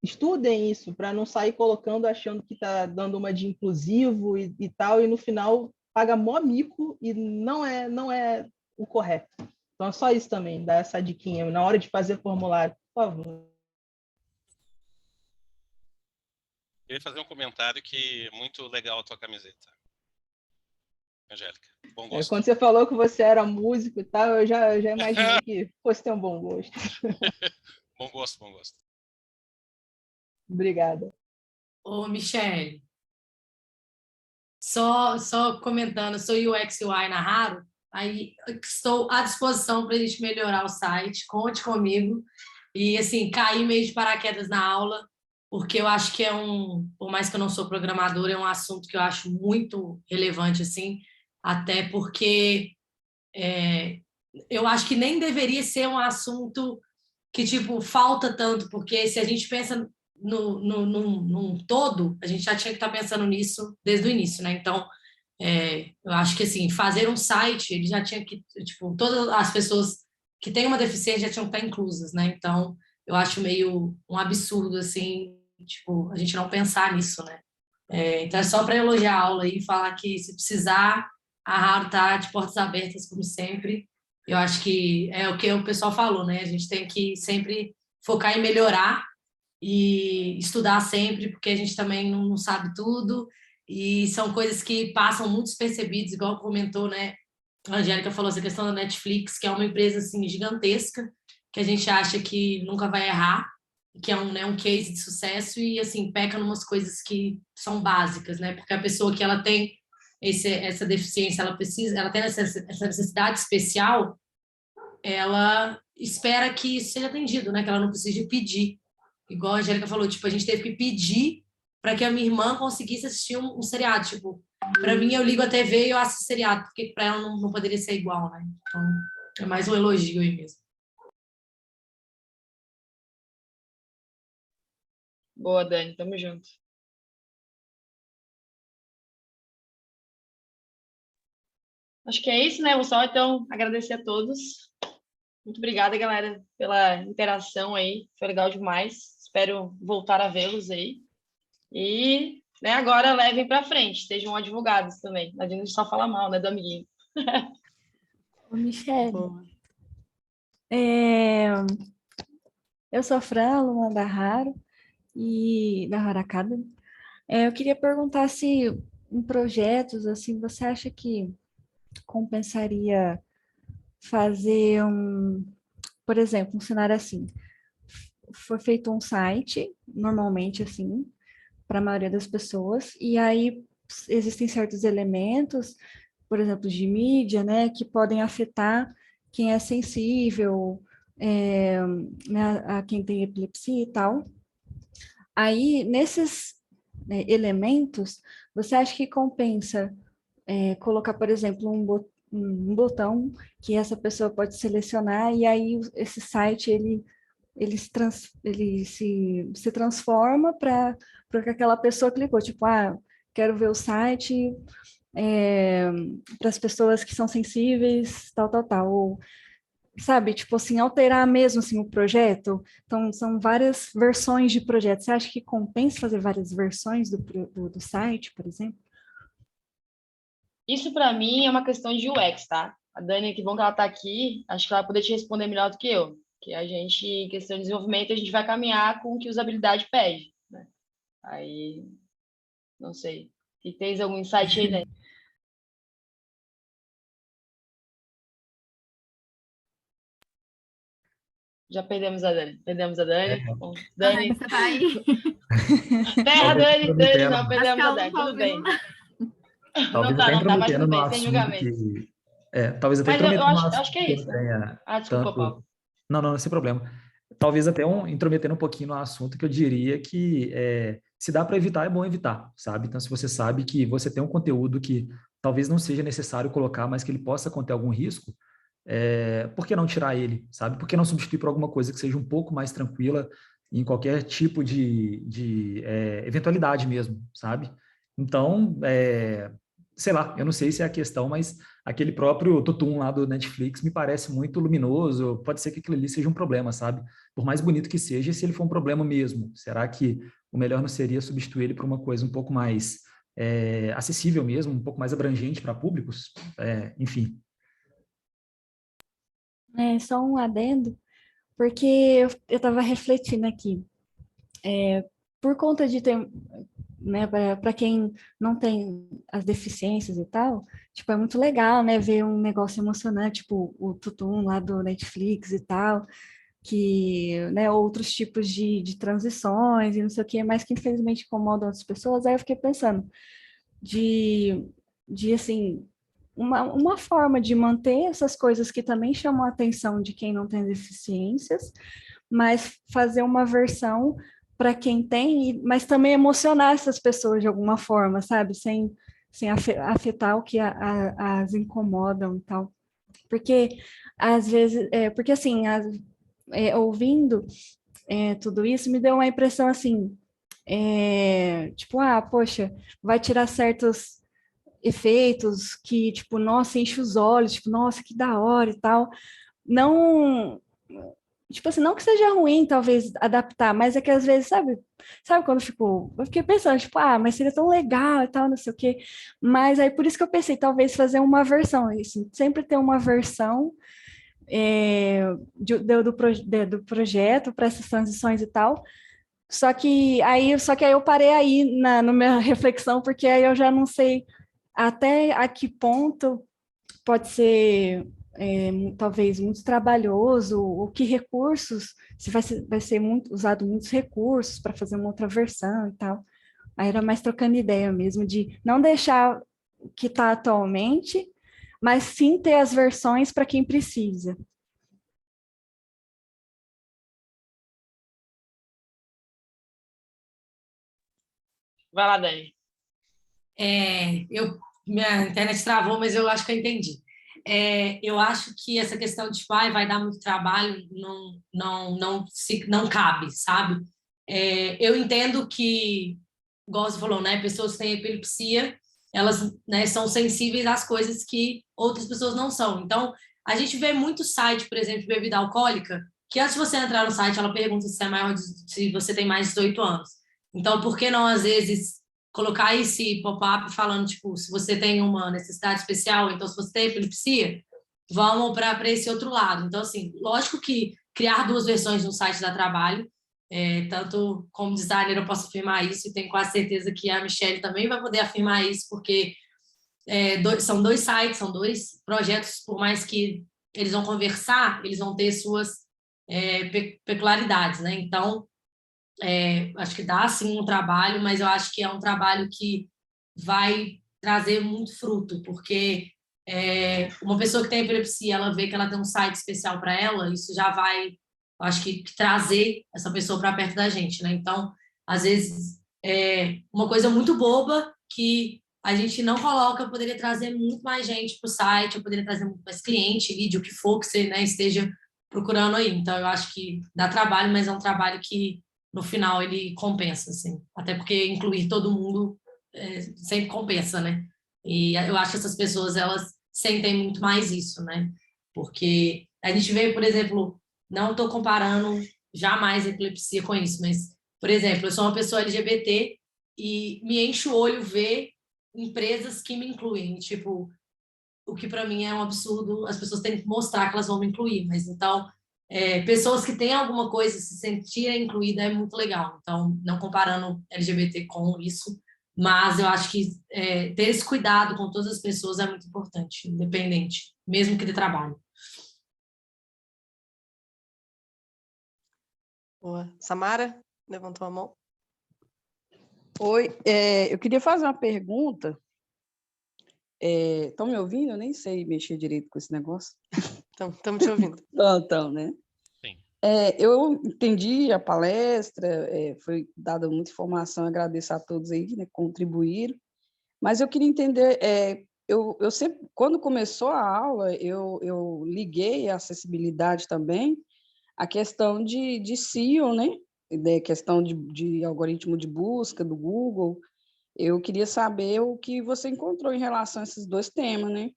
Estudem isso para não sair colocando achando que está dando uma de inclusivo e tal, e no final paga mó mico e não é o correto. Então é só isso também, dar essa diquinha na hora de fazer formulário, por favor. Queria fazer um comentário que muito legal a tua camiseta, Angélica. Bom gosto. Quando você falou que você era músico e tal, eu já imaginei que fosse ter um bom gosto. Bom gosto, bom gosto. Obrigada. Ô, Michele, só comentando, sou UX UI na Raro, aí estou à disposição para a gente melhorar o site, conte comigo. E, assim, caí meio de paraquedas na aula, porque eu acho que por mais que eu não sou programadora, é um assunto que eu acho muito relevante, assim, até porque eu acho que nem deveria ser um assunto que, tipo, falta tanto, porque se a gente pensa num todo, a gente já tinha que estar pensando nisso desde o início, né? Então, eu acho que, assim, fazer um site, ele já tinha que, tipo, todas as pessoas que têm uma deficiência já tinham que estar inclusas, né? Então, eu acho meio um absurdo, assim, tipo, a gente não pensar nisso, né? Então, é só para elogiar a aula e falar que, se precisar, a Raro está de portas abertas, como sempre. Eu acho que é o que o pessoal falou, né? A gente tem que sempre focar em melhorar e estudar sempre, porque a gente também não sabe tudo, e são coisas que passam muito despercebidas, igual comentou, né? A Angélica falou essa questão da Netflix, que é uma empresa assim gigantesca, que a gente acha que nunca vai errar, que é um case de sucesso, e assim peca em umas coisas que são básicas, né? Porque a pessoa que ela tem essa deficiência, ela tem essa necessidade especial, ela espera que isso seja atendido, né? Que ela não precise pedir. Igual a Angélica falou, tipo, a gente teve que pedir para que a minha irmã conseguisse assistir um seriado. Tipo, para mim, eu ligo a TV e eu assisto seriado, porque para ela não poderia ser igual, né? Então, é mais um elogio aí mesmo. Boa, Dani, tamo junto. Acho que é isso, né? Vou só, então, agradecer a todos. Muito obrigada, galera, pela interação aí. Foi legal demais. Espero voltar a vê-los aí. E, né, agora levem para frente. Sejam advogados também. Não adianta só falar mal, né, do amiguinho. Ô, Michele, Bom, eu sou a Fran, aluna da Raro e da Raro Academy. Eu queria perguntar se em projetos, assim, você acha que compensaria fazer por exemplo, um cenário assim, foi feito um site, normalmente assim, para a maioria das pessoas, e aí existem certos elementos, por exemplo, de mídia, né, que podem afetar quem é sensível, né, a quem tem epilepsia e tal. Aí, nesses, né, elementos, você acha que compensa colocar, por exemplo, um botão que essa pessoa pode selecionar e aí esse site ele se transforma para que aquela pessoa clicou, tipo, quero ver o site para as pessoas que são sensíveis, tal, tal, tal, ou, sabe, tipo assim, alterar mesmo assim, o projeto. Então, são várias versões de projeto. Você acha que compensa fazer várias versões do site, por exemplo? Isso, para mim, é uma questão de UX, tá? A Dani, que bom que ela está aqui, acho que ela vai poder te responder melhor do que eu. Que a gente, em questão de desenvolvimento, a gente vai caminhar com o que usabilidade pede, né? Aí, não sei. Se tens algum insight aí, Dani? Já perdemos a Dani. Perdemos a Dani. Bom, Dani, Dani. você tá aí? Terra, Dani. Dani, não, Acho que perdemos a ela não Dani. tá Tudo bem. ouvindo. Não Talvez tá, até não tá, mas intrometendo tudo no bem, sem assunto julgamento. que... talvez até Mas eu intrometendo no acho que assunto é que isso, não né? tenha Desculpa, tanto... Paulo. Não, não, sem problema. Talvez até intrometendo um pouquinho no assunto que eu diria que se dá para evitar, é bom evitar, sabe? Então, se você sabe que você tem um conteúdo que talvez não seja necessário colocar, mas que ele possa conter algum risco, por que não tirar ele, sabe? Por que não substituir por alguma coisa que seja um pouco mais tranquila em qualquer tipo de eventualidade mesmo, sabe? Então, sei lá, eu não sei se é a questão, mas aquele próprio Tutum lá do Netflix me parece muito luminoso. Pode ser que aquilo ali seja um problema, sabe? Por mais bonito que seja, se ele for um problema mesmo, será que o melhor não seria substituir ele por uma coisa um pouco mais acessível mesmo, um pouco mais abrangente para públicos? Enfim. Só um adendo, porque eu estava refletindo aqui. Por conta de ter, né, para quem não tem as deficiências e tal, tipo, é muito legal, né, ver um negócio emocionante, tipo, o Tutum lá do Netflix e tal, que, né, outros tipos de transições e não sei o que, mas que infelizmente incomodam outras pessoas. Aí eu fiquei pensando de assim, uma forma de manter essas coisas que também chamam a atenção de quem não tem deficiências, mas fazer uma versão para quem tem, mas também emocionar essas pessoas de alguma forma, sabe? Sem afetar o que as incomodam e tal. Porque, às vezes, porque assim, ouvindo tudo isso, me deu uma impressão assim, tipo, poxa, vai tirar certos efeitos que, tipo, nossa, enche os olhos, tipo, nossa, que da hora e tal. Não, tipo assim, não que seja ruim, talvez, adaptar, mas é que às vezes, sabe quando eu fiquei pensando, tipo, mas seria tão legal e tal, não sei o quê. Mas aí por isso que eu pensei, talvez fazer uma versão, assim, sempre ter uma versão do projeto para essas transições e tal. Só que aí eu parei aí na minha reflexão, porque aí eu já não sei até a que ponto pode ser talvez muito trabalhoso, ou que recursos, se vai ser usado muitos recursos para fazer uma outra versão e tal. Aí era mais trocando ideia mesmo, de não deixar o que está atualmente, mas sim ter as versões para quem precisa. Vai lá, Dani. Minha internet travou, mas eu acho que eu entendi. Eu acho que essa questão de vai dar muito trabalho não cabe, sabe? Eu entendo que, igual você falou, né, pessoas que têm epilepsia, elas, né, são sensíveis às coisas que outras pessoas não são. Então, a gente vê muito site, por exemplo, de bebida alcoólica, que antes de você entrar no site, ela pergunta se você tem mais de 18 anos. Então, por que não, às vezes, colocar esse pop-up falando, tipo, se você tem uma necessidade especial, então se você tem epilepsia, vamos para esse outro lado. Então, assim, lógico que criar duas versões no site dá trabalho, Tanto como designer eu posso afirmar isso, e tenho quase certeza que a Michelle também vai poder afirmar isso, porque são 2 sites, são 2 projetos, por mais que eles vão conversar, eles vão ter suas peculiaridades, né? Então, acho que dá, sim, um trabalho, mas eu acho que é um trabalho que vai trazer muito fruto, porque uma pessoa que tem epilepsia, ela vê que ela tem um site especial para ela, isso já vai, eu acho que trazer essa pessoa para perto da gente, né? Então, às vezes, uma coisa muito boba que a gente não coloca, poderia trazer muito mais gente para o site, eu poderia trazer muito mais cliente, vídeo, o que for que você, né, esteja procurando aí. Então, eu acho que dá trabalho, mas é um trabalho que, no final, ele compensa, assim. Até porque incluir todo mundo sempre compensa, né? E eu acho que essas pessoas, elas sentem muito mais isso, né? Porque a gente vê, por exemplo, não estou comparando jamais a epilepsia com isso, mas, por exemplo, eu sou uma pessoa LGBT e me enche o olho ver empresas que me incluem, tipo, o que para mim é um absurdo, as pessoas têm que mostrar que elas vão me incluir, mas então, pessoas que têm alguma coisa, se sentirem incluída é muito legal, então, não comparando LGBT com isso, mas eu acho que ter esse cuidado com todas as pessoas é muito importante, independente, mesmo que de trabalho. Boa. Samara, levantou a mão. Oi, eu queria fazer uma pergunta. Estão me ouvindo? Eu nem sei mexer direito com esse negócio. Estamos te ouvindo. Então, né? Sim. Eu entendi a palestra, foi dada muita informação, agradeço a todos aí, né, que contribuíram, mas eu queria entender, eu sempre, quando começou a aula, eu liguei a acessibilidade também, a questão de SEO, né? Da questão de algoritmo de busca do Google. Eu queria saber o que você encontrou em relação a esses 2 temas, né?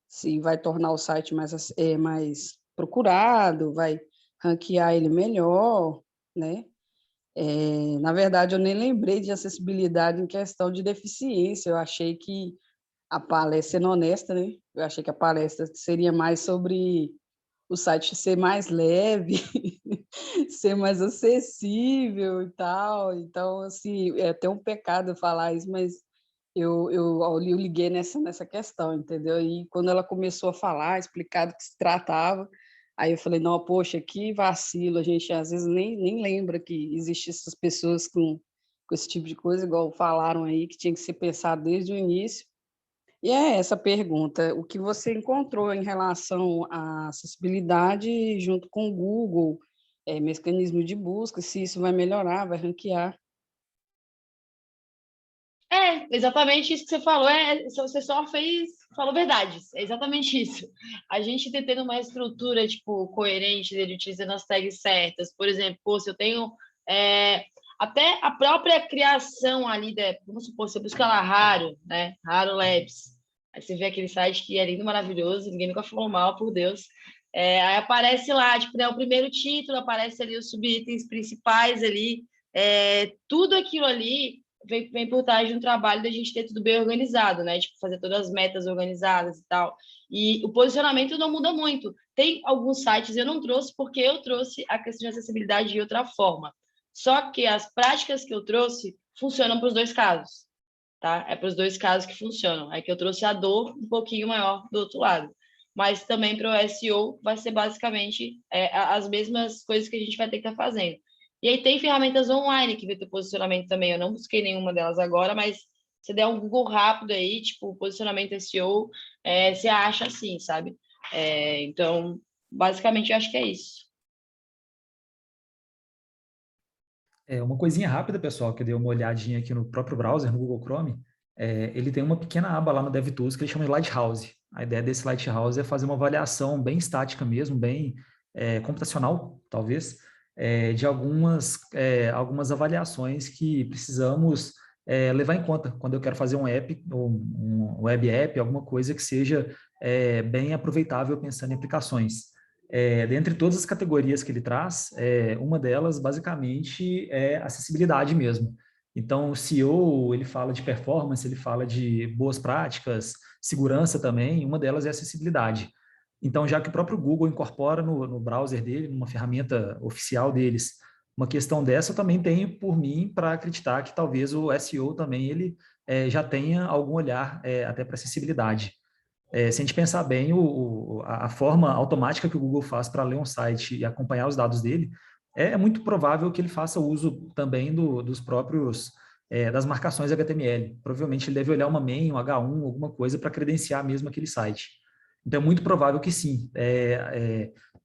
Se vai tornar o site mais procurado, vai ranquear ele melhor, né? Na verdade, eu nem lembrei de acessibilidade em questão de deficiência. Eu achei que a palestra, sendo honesta, né? Eu achei que a palestra seria mais sobre o site ser mais leve, ser mais acessível e tal. Então, assim, é até um pecado falar isso, mas eu liguei nessa questão, entendeu? E quando ela começou a falar, explicar do que se tratava, aí eu falei, não, poxa, que vacilo, a gente às vezes nem lembra que existem essas pessoas com esse tipo de coisa, igual falaram aí, que tinha que ser pensado desde o início. E é essa pergunta, o que você encontrou em relação à acessibilidade junto com o Google, mecanismo de busca, se isso vai melhorar, vai ranquear? Exatamente isso que você falou, você só falou verdades, é exatamente isso. A gente tendo uma estrutura, tipo, coerente, dele utilizando as tags certas, por exemplo, se eu tenho até a própria criação ali, vamos supor, você busca lá Raro, né? Raro Labs, aí você vê aquele site que é lindo, maravilhoso, ninguém nunca falou mal, por Deus. Aí aparece lá, tipo, né, o primeiro título, aparece ali os subitens principais ali, tudo aquilo ali vem por trás de um trabalho da gente ter tudo bem organizado, né? Tipo, fazer todas as metas organizadas e tal. E o posicionamento não muda muito. Tem alguns sites, eu não trouxe porque eu trouxe a questão de acessibilidade de outra forma. Só que as práticas que eu trouxe funcionam para os 2 casos, tá? É para os 2 casos que funcionam. É que eu trouxe a dor um pouquinho maior do outro lado. Mas também para o SEO vai ser basicamente as mesmas coisas que a gente vai ter que estar fazendo. E aí tem ferramentas online que vê teu posicionamento também. Eu não busquei nenhuma delas agora, mas se der um Google rápido aí, tipo, posicionamento SEO, você acha assim, sabe? Então, basicamente, eu acho que é isso. Uma coisinha rápida, pessoal, que eu dei uma olhadinha aqui no próprio browser, no Google Chrome, ele tem uma pequena aba lá no DevTools que ele chama de Lighthouse. A ideia desse Lighthouse é fazer uma avaliação bem estática mesmo, bem computacional, talvez, de algumas avaliações que precisamos levar em conta quando eu quero fazer um app, ou um web app, alguma coisa que seja bem aproveitável pensando em aplicações. Dentre todas as categorias que ele traz, uma delas basicamente é acessibilidade mesmo. Então, o SEO, ele fala de performance, ele fala de boas práticas, segurança também, uma delas é acessibilidade. Então, já que o próprio Google incorpora no browser dele, numa ferramenta oficial deles, uma questão dessa, eu também tenho por mim para acreditar que talvez o SEO também ele já tenha algum olhar até para acessibilidade. Se a gente pensar bem, a forma automática que o Google faz para ler um site e acompanhar os dados dele, é muito provável que ele faça uso também dos próprios, das marcações HTML. Provavelmente ele deve olhar uma main, um H1, alguma coisa para credenciar mesmo aquele site. Então é muito provável que sim.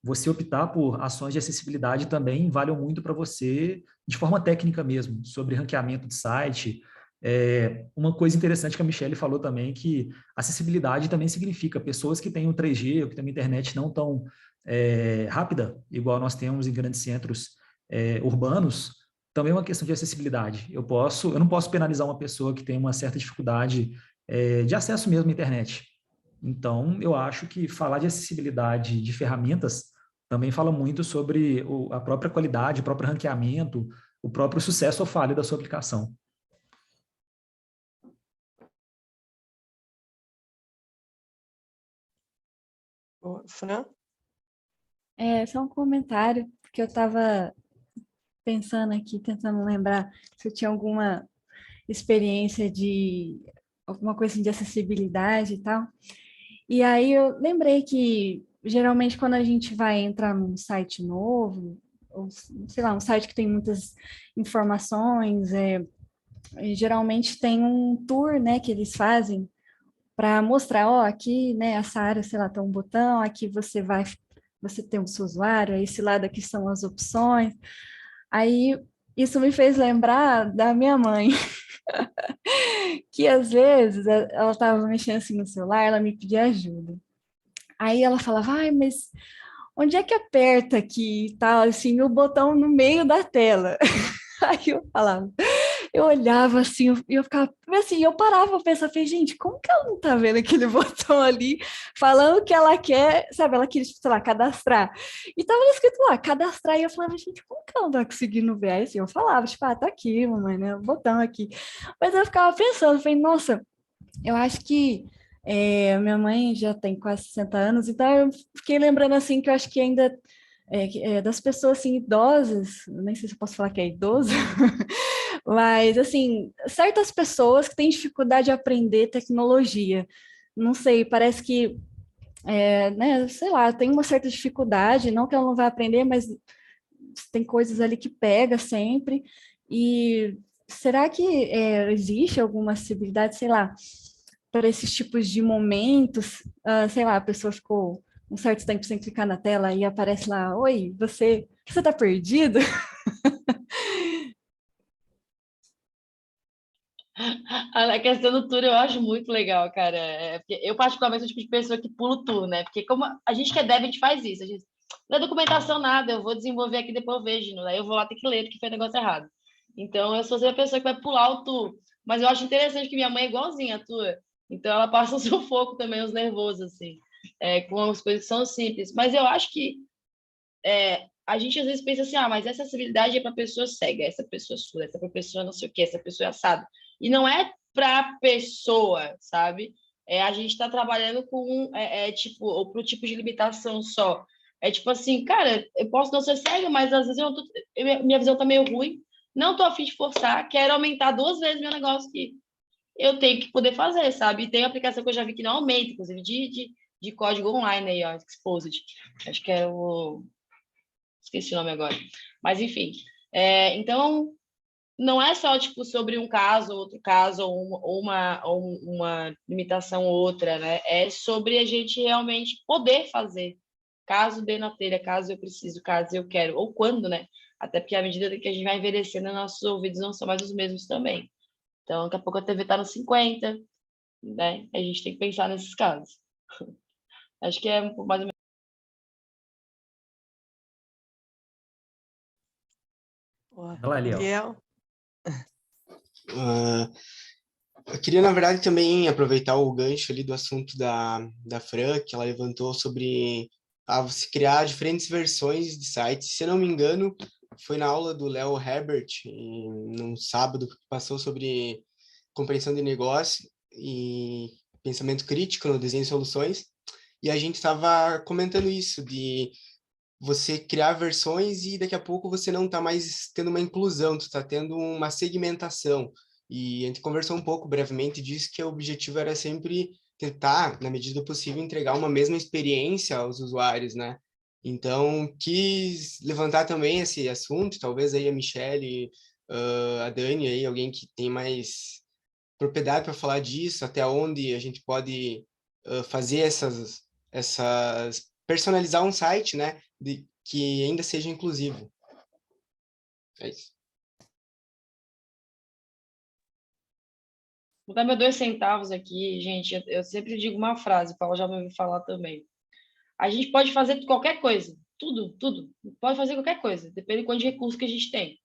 Você optar por ações de acessibilidade também valem muito para você, de forma técnica mesmo, sobre ranqueamento de site. Uma coisa interessante que a Michelle falou também, que acessibilidade também significa pessoas que têm um 3G ou que têm uma internet não tão rápida, igual nós temos em grandes centros urbanos, também é uma questão de acessibilidade. Eu não posso penalizar uma pessoa que tem uma certa dificuldade de acesso mesmo à internet. Então, eu acho que falar de acessibilidade de ferramentas também fala muito sobre a própria qualidade, o próprio ranqueamento, o próprio sucesso ou falha da sua aplicação. Fran? Só um comentário, porque eu estava pensando aqui, tentando lembrar se eu tinha alguma experiência de alguma coisa assim de acessibilidade e tal. E aí eu lembrei que, geralmente, quando a gente vai entrar num site novo, ou, sei lá, um site que tem muitas informações, geralmente tem um tour, né, que eles fazem para mostrar, ó, aqui, né, essa área, sei lá, tem um botão, aqui você tem o seu usuário, esse lado aqui são as opções. Aí, isso me fez lembrar da minha mãe, que às vezes ela estava mexendo assim no celular, ela me pedia ajuda. Aí ela falava, ai, mas onde é que aperta aqui e tal, assim, o botão no meio da tela. Aí eu falava, eu olhava assim, e eu ficava, assim, eu parava pra pensar, falei, gente, como que ela não tá vendo aquele botão ali, falando que ela quer, sabe, ela queria, sei lá, cadastrar. E tava escrito lá, cadastrar, e eu falava, gente, como que ela não tá conseguindo ver? Aí assim, eu falava, tipo, tá aqui, mamãe, né, o botão aqui. Mas eu ficava pensando, falei, nossa, eu acho que minha mãe já tem quase 60 anos, então eu fiquei lembrando assim que eu acho que ainda das pessoas assim idosas, nem sei se eu posso falar que é idoso, mas assim, certas pessoas que têm dificuldade de aprender tecnologia. Não sei, parece que né, sei lá, tem uma certa dificuldade, não que ela não vai aprender, mas tem coisas ali que pega sempre. E será que existe alguma acessibilidade, sei lá, para esses tipos de momentos? Sei lá, a pessoa ficou um certo tempo sem clicar na tela e aparece lá, oi, você está perdido? A questão do tour eu acho muito legal, cara. Porque eu, particularmente, sou o tipo de pessoa que pula o tour, né? Porque como a gente que é dev, a gente faz isso. A gente não é documentação nada, eu vou desenvolver aqui, depois eu vejo. Daí eu vou lá ter que ler porque foi negócio errado. Então, eu sou sempre a pessoa que vai pular o tour. Mas eu acho interessante que minha mãe é igualzinha a tua. Então, ela passa um sufoco também, os nervosos, assim, com as coisas que são simples. Mas eu acho que a gente às vezes pensa assim, mas essa acessibilidade é para pessoa cega, essa pessoa surda, essa para pessoa não sei o quê, essa pessoa é assada. E não é para pessoa, sabe? A gente está trabalhando com tipo, ou para o tipo de limitação só. É tipo assim, cara, eu posso não ser cega, mas às vezes minha visão tá meio ruim, não tô a fim de forçar, quero aumentar 2 vezes meu negócio que eu tenho que poder fazer, sabe? E tem aplicação que eu já vi que não aumenta, inclusive de código online aí, ó, Exposed. Acho que é o esqueci o nome agora. Mas, enfim. Então, não é só tipo, sobre um caso, outro caso, ou uma limitação ou outra, né? É sobre a gente realmente poder fazer. Caso dê na telha, caso eu preciso, caso eu quero, ou quando, né? Até porque à medida que a gente vai envelhecendo, nossos ouvidos não são mais os mesmos também. Então, daqui a pouco a TV está nos 50, né? A gente tem que pensar nesses casos. Acho que é mais ou menos. Olha lá, Léo. Miguel? Eu queria, na verdade, também aproveitar o gancho ali do assunto da Fran, que ela levantou sobre você criar diferentes versões de sites. Se eu não me engano, foi na aula do Léo Herbert, num sábado, que passou sobre compreensão de negócio e pensamento crítico no desenho de soluções. E a gente estava comentando isso, de você criar versões e daqui a pouco você não está mais tendo uma inclusão, tu está tendo uma segmentação. E a gente conversou um pouco brevemente disso, que o objetivo era sempre tentar, na medida do possível, entregar uma mesma experiência aos usuários, né? Então, quis levantar também esse assunto, talvez aí a Michelle, a Dani, aí, alguém que tem mais propriedade para falar disso, até onde a gente pode fazer essas personalizar um site, né, que ainda seja inclusivo. É isso. Vou dar meus 2 centavos aqui, gente. Eu sempre digo uma frase, o Paulo já me ouviu falar também. A gente pode fazer qualquer coisa, tudo. Pode fazer qualquer coisa, depende do quanto de recurso que a gente tem,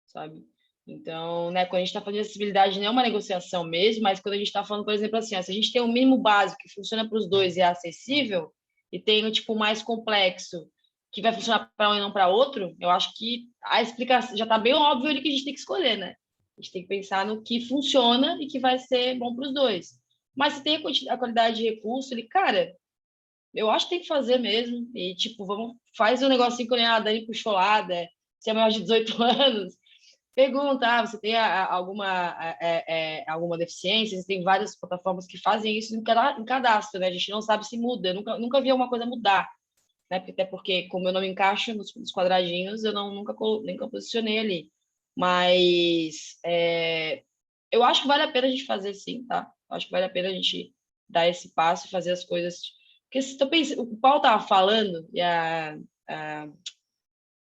sabe? Então, né, quando a gente está falando de acessibilidade, não é uma negociação mesmo, mas quando a gente está falando, por exemplo, assim, se a gente tem um mínimo básico que funciona para os dois e é acessível, e tem o tipo mais complexo que vai funcionar para um e não para outro, eu acho que a explicação já está bem óbvio ali que a gente tem que escolher, né? A gente tem que pensar no que funciona e que vai ser bom para os dois. Mas se tem a qualidade de recurso, ele, cara, eu acho que tem que fazer mesmo. E, tipo, faz um negocinho que a Dani puxou lá, né? Se é maior de 18 anos, pergunta, você tem alguma deficiência? Existem várias plataformas que fazem isso em cadastro, né? A gente não sabe se muda. Eu nunca vi alguma coisa mudar, né? Até porque, como eu não me encaixo nos quadradinhos, eu nunca posicionei ali. Mas eu acho que vale a pena a gente fazer sim, tá? Eu acho que vale a pena a gente dar esse passo e fazer as coisas. Porque se tu pensa, o Paulo estava falando, e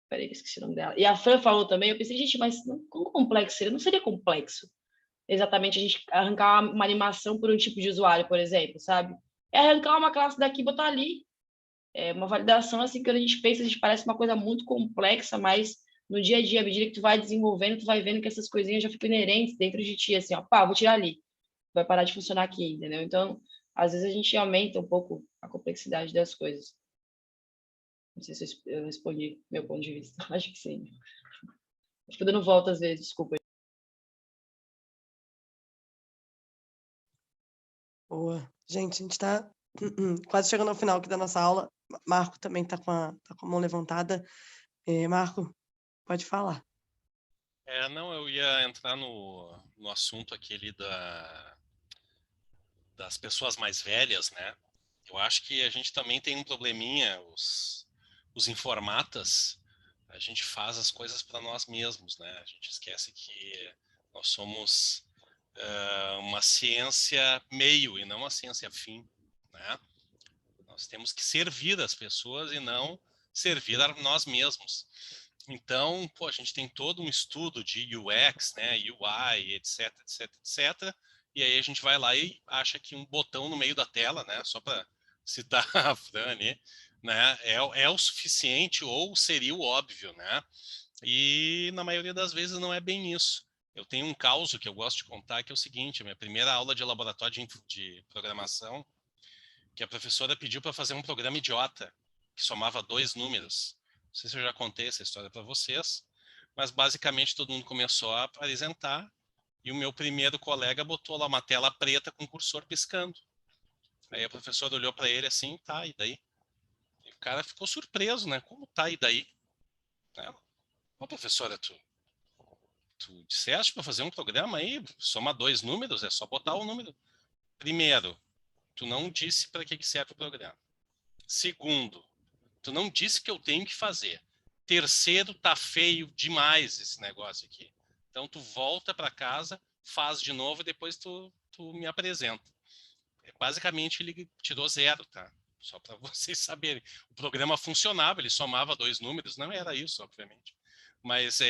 peraí, que eu esqueci o nome dela. E a Fran falou também, eu pensei, gente, mas como complexo seria? Não seria complexo exatamente a gente arrancar uma animação por um tipo de usuário, por exemplo, sabe? É arrancar uma classe daqui e botar ali. É uma validação, assim, que quando a gente pensa, a gente parece uma coisa muito complexa, mas no dia a dia, à medida que tu vai desenvolvendo, tu vai vendo que essas coisinhas já ficam inerentes dentro de ti, assim, ó, pá, vou tirar ali. Vai parar de funcionar aqui, entendeu? Então, às vezes a gente aumenta um pouco a complexidade das coisas. Não sei se eu respondi meu ponto de vista. Acho que sim. Estou dando volta às vezes, desculpa. Boa. Gente, a gente está quase chegando ao final aqui da nossa aula. Marco também está com a mão levantada. Marco, pode falar. Não, eu ia entrar no assunto aquele das pessoas mais velhas, né? Eu acho que a gente também tem um probleminha, os informatas, a gente faz as coisas para nós mesmos, né? A gente esquece que nós somos uma ciência meio e não uma ciência fim, né? Nós temos que servir as pessoas e não servir a nós mesmos. Então, pô, a gente tem todo um estudo de UX, né, UI, etc, etc, etc. E aí a gente vai lá e acha que um botão no meio da tela, né, só para citar a Fran ali, né, é o suficiente ou seria o óbvio, né? E na maioria das vezes não é bem isso. Eu tenho um caso que eu gosto de contar, que é o seguinte: a minha primeira aula de laboratório de programação, que a professora pediu para fazer um programa idiota, que somava 2 números. Não sei se eu já contei essa história para vocês, mas basicamente todo mundo começou a apresentar e o meu primeiro colega botou lá uma tela preta com o cursor piscando. Aí a professora olhou para ele assim, tá, e daí? E o cara ficou surpreso, né? Como tá, e daí? Ô, professora, tu disseste para fazer um programa aí, soma 2 números, é só botar o número. Primeiro, tu não disse para que serve o programa. Segundo, tu não disse que eu tenho que fazer. Terceiro, tá feio demais esse negócio aqui. Então tu volta para casa, faz de novo e depois tu me apresenta. Basicamente ele tirou 0, tá? Só para vocês saberem. O programa funcionava, ele somava 2 números, não era isso, obviamente. Mas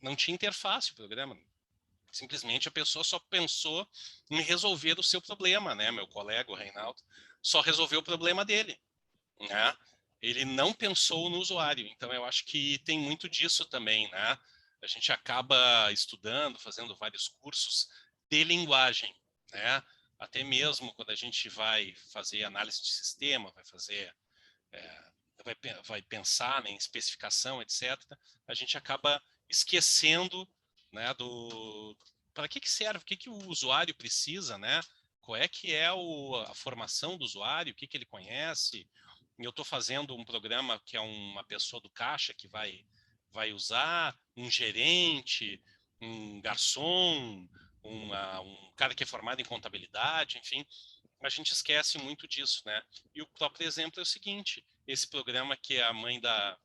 não tinha interface o programa. Simplesmente a pessoa só pensou em resolver o seu problema, né? Meu colega, o Reinaldo, só resolveu o problema dele, né? Ele não pensou no usuário. Então eu acho que tem muito disso também, né? A gente acaba estudando, fazendo vários cursos de linguagem, né? Até mesmo quando a gente vai fazer análise de sistema, vai fazer vai pensar, né, em especificação, etc., a gente acaba esquecendo, né, para que serve, o que o usuário precisa, né? Qual é que é a formação do usuário, o que ele conhece, eu estou fazendo um programa que é uma pessoa do caixa que vai usar, um gerente, um garçom, um cara que é formado em contabilidade, enfim, a gente esquece muito disso, né? E o próprio exemplo é o seguinte, esse programa que a mãe da...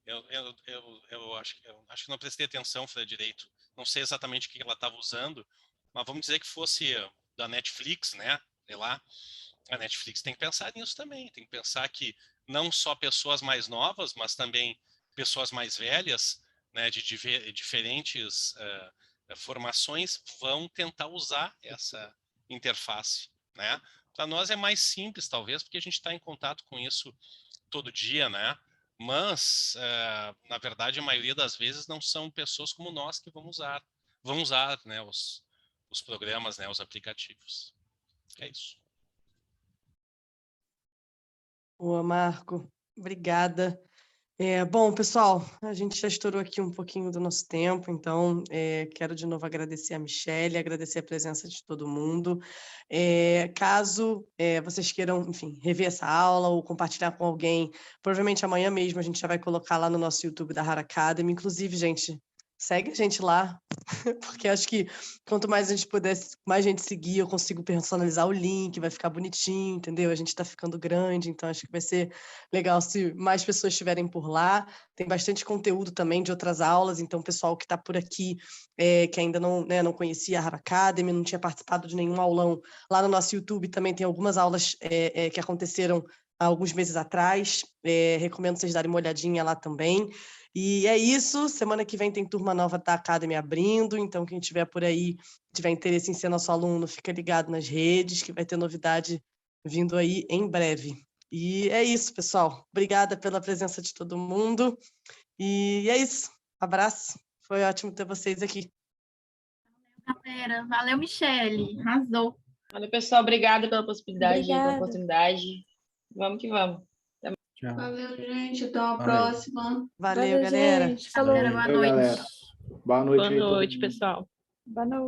Eu acho que não prestei atenção, Fred, direito, não sei exatamente o que ela estava usando, mas vamos dizer que fosse da Netflix, né? Sei lá, a Netflix tem que pensar nisso também, tem que pensar que não só pessoas mais novas, mas também pessoas mais velhas, né, de diferentes formações, vão tentar usar essa interface, né? Para nós é mais simples, talvez, porque a gente está em contato com isso todo dia, né? Mas, na verdade, a maioria das vezes não são pessoas como nós que vão usar, né, os programas, né, os aplicativos. É isso. Boa, Marco. Obrigada. Bom, pessoal, a gente já estourou aqui um pouquinho do nosso tempo, então quero de novo agradecer a Michelle, agradecer a presença de todo mundo. Caso vocês queiram, enfim, rever essa aula ou compartilhar com alguém, provavelmente amanhã mesmo a gente já vai colocar lá no nosso YouTube da Hara Academy. Inclusive, gente, segue a gente lá, porque acho que quanto mais a gente puder, mais gente seguir, eu consigo personalizar o link, vai ficar bonitinho, entendeu? A gente está ficando grande, então acho que vai ser legal se mais pessoas estiverem por lá. Tem bastante conteúdo também de outras aulas, então o pessoal que está por aqui, que ainda não, né, não conhecia a Hara Academy, não tinha participado de nenhum aulão, lá no nosso YouTube também tem algumas aulas que aconteceram há alguns meses atrás. Recomendo vocês darem uma olhadinha lá também. E é isso, semana que vem tem turma nova da Academy abrindo, então quem tiver por aí, tiver interesse em ser nosso aluno, fica ligado nas redes, que vai ter novidade vindo aí em breve. E é isso, pessoal. Obrigada pela presença de todo mundo. E é isso. Abraço. Foi ótimo ter vocês aqui. Galera, valeu, Michelle. Arrasou. Valeu, pessoal. Obrigada pela possibilidade, pela Obrigada. oportunidade. Vamos que vamos. Tchau. Valeu, gente. Até uma Valeu. próxima. Valeu, galera. Gente. Falou. Galera, boa Valeu, noite. galera. Boa noite Boa aí, todo noite, mundo. pessoal. Boa noite.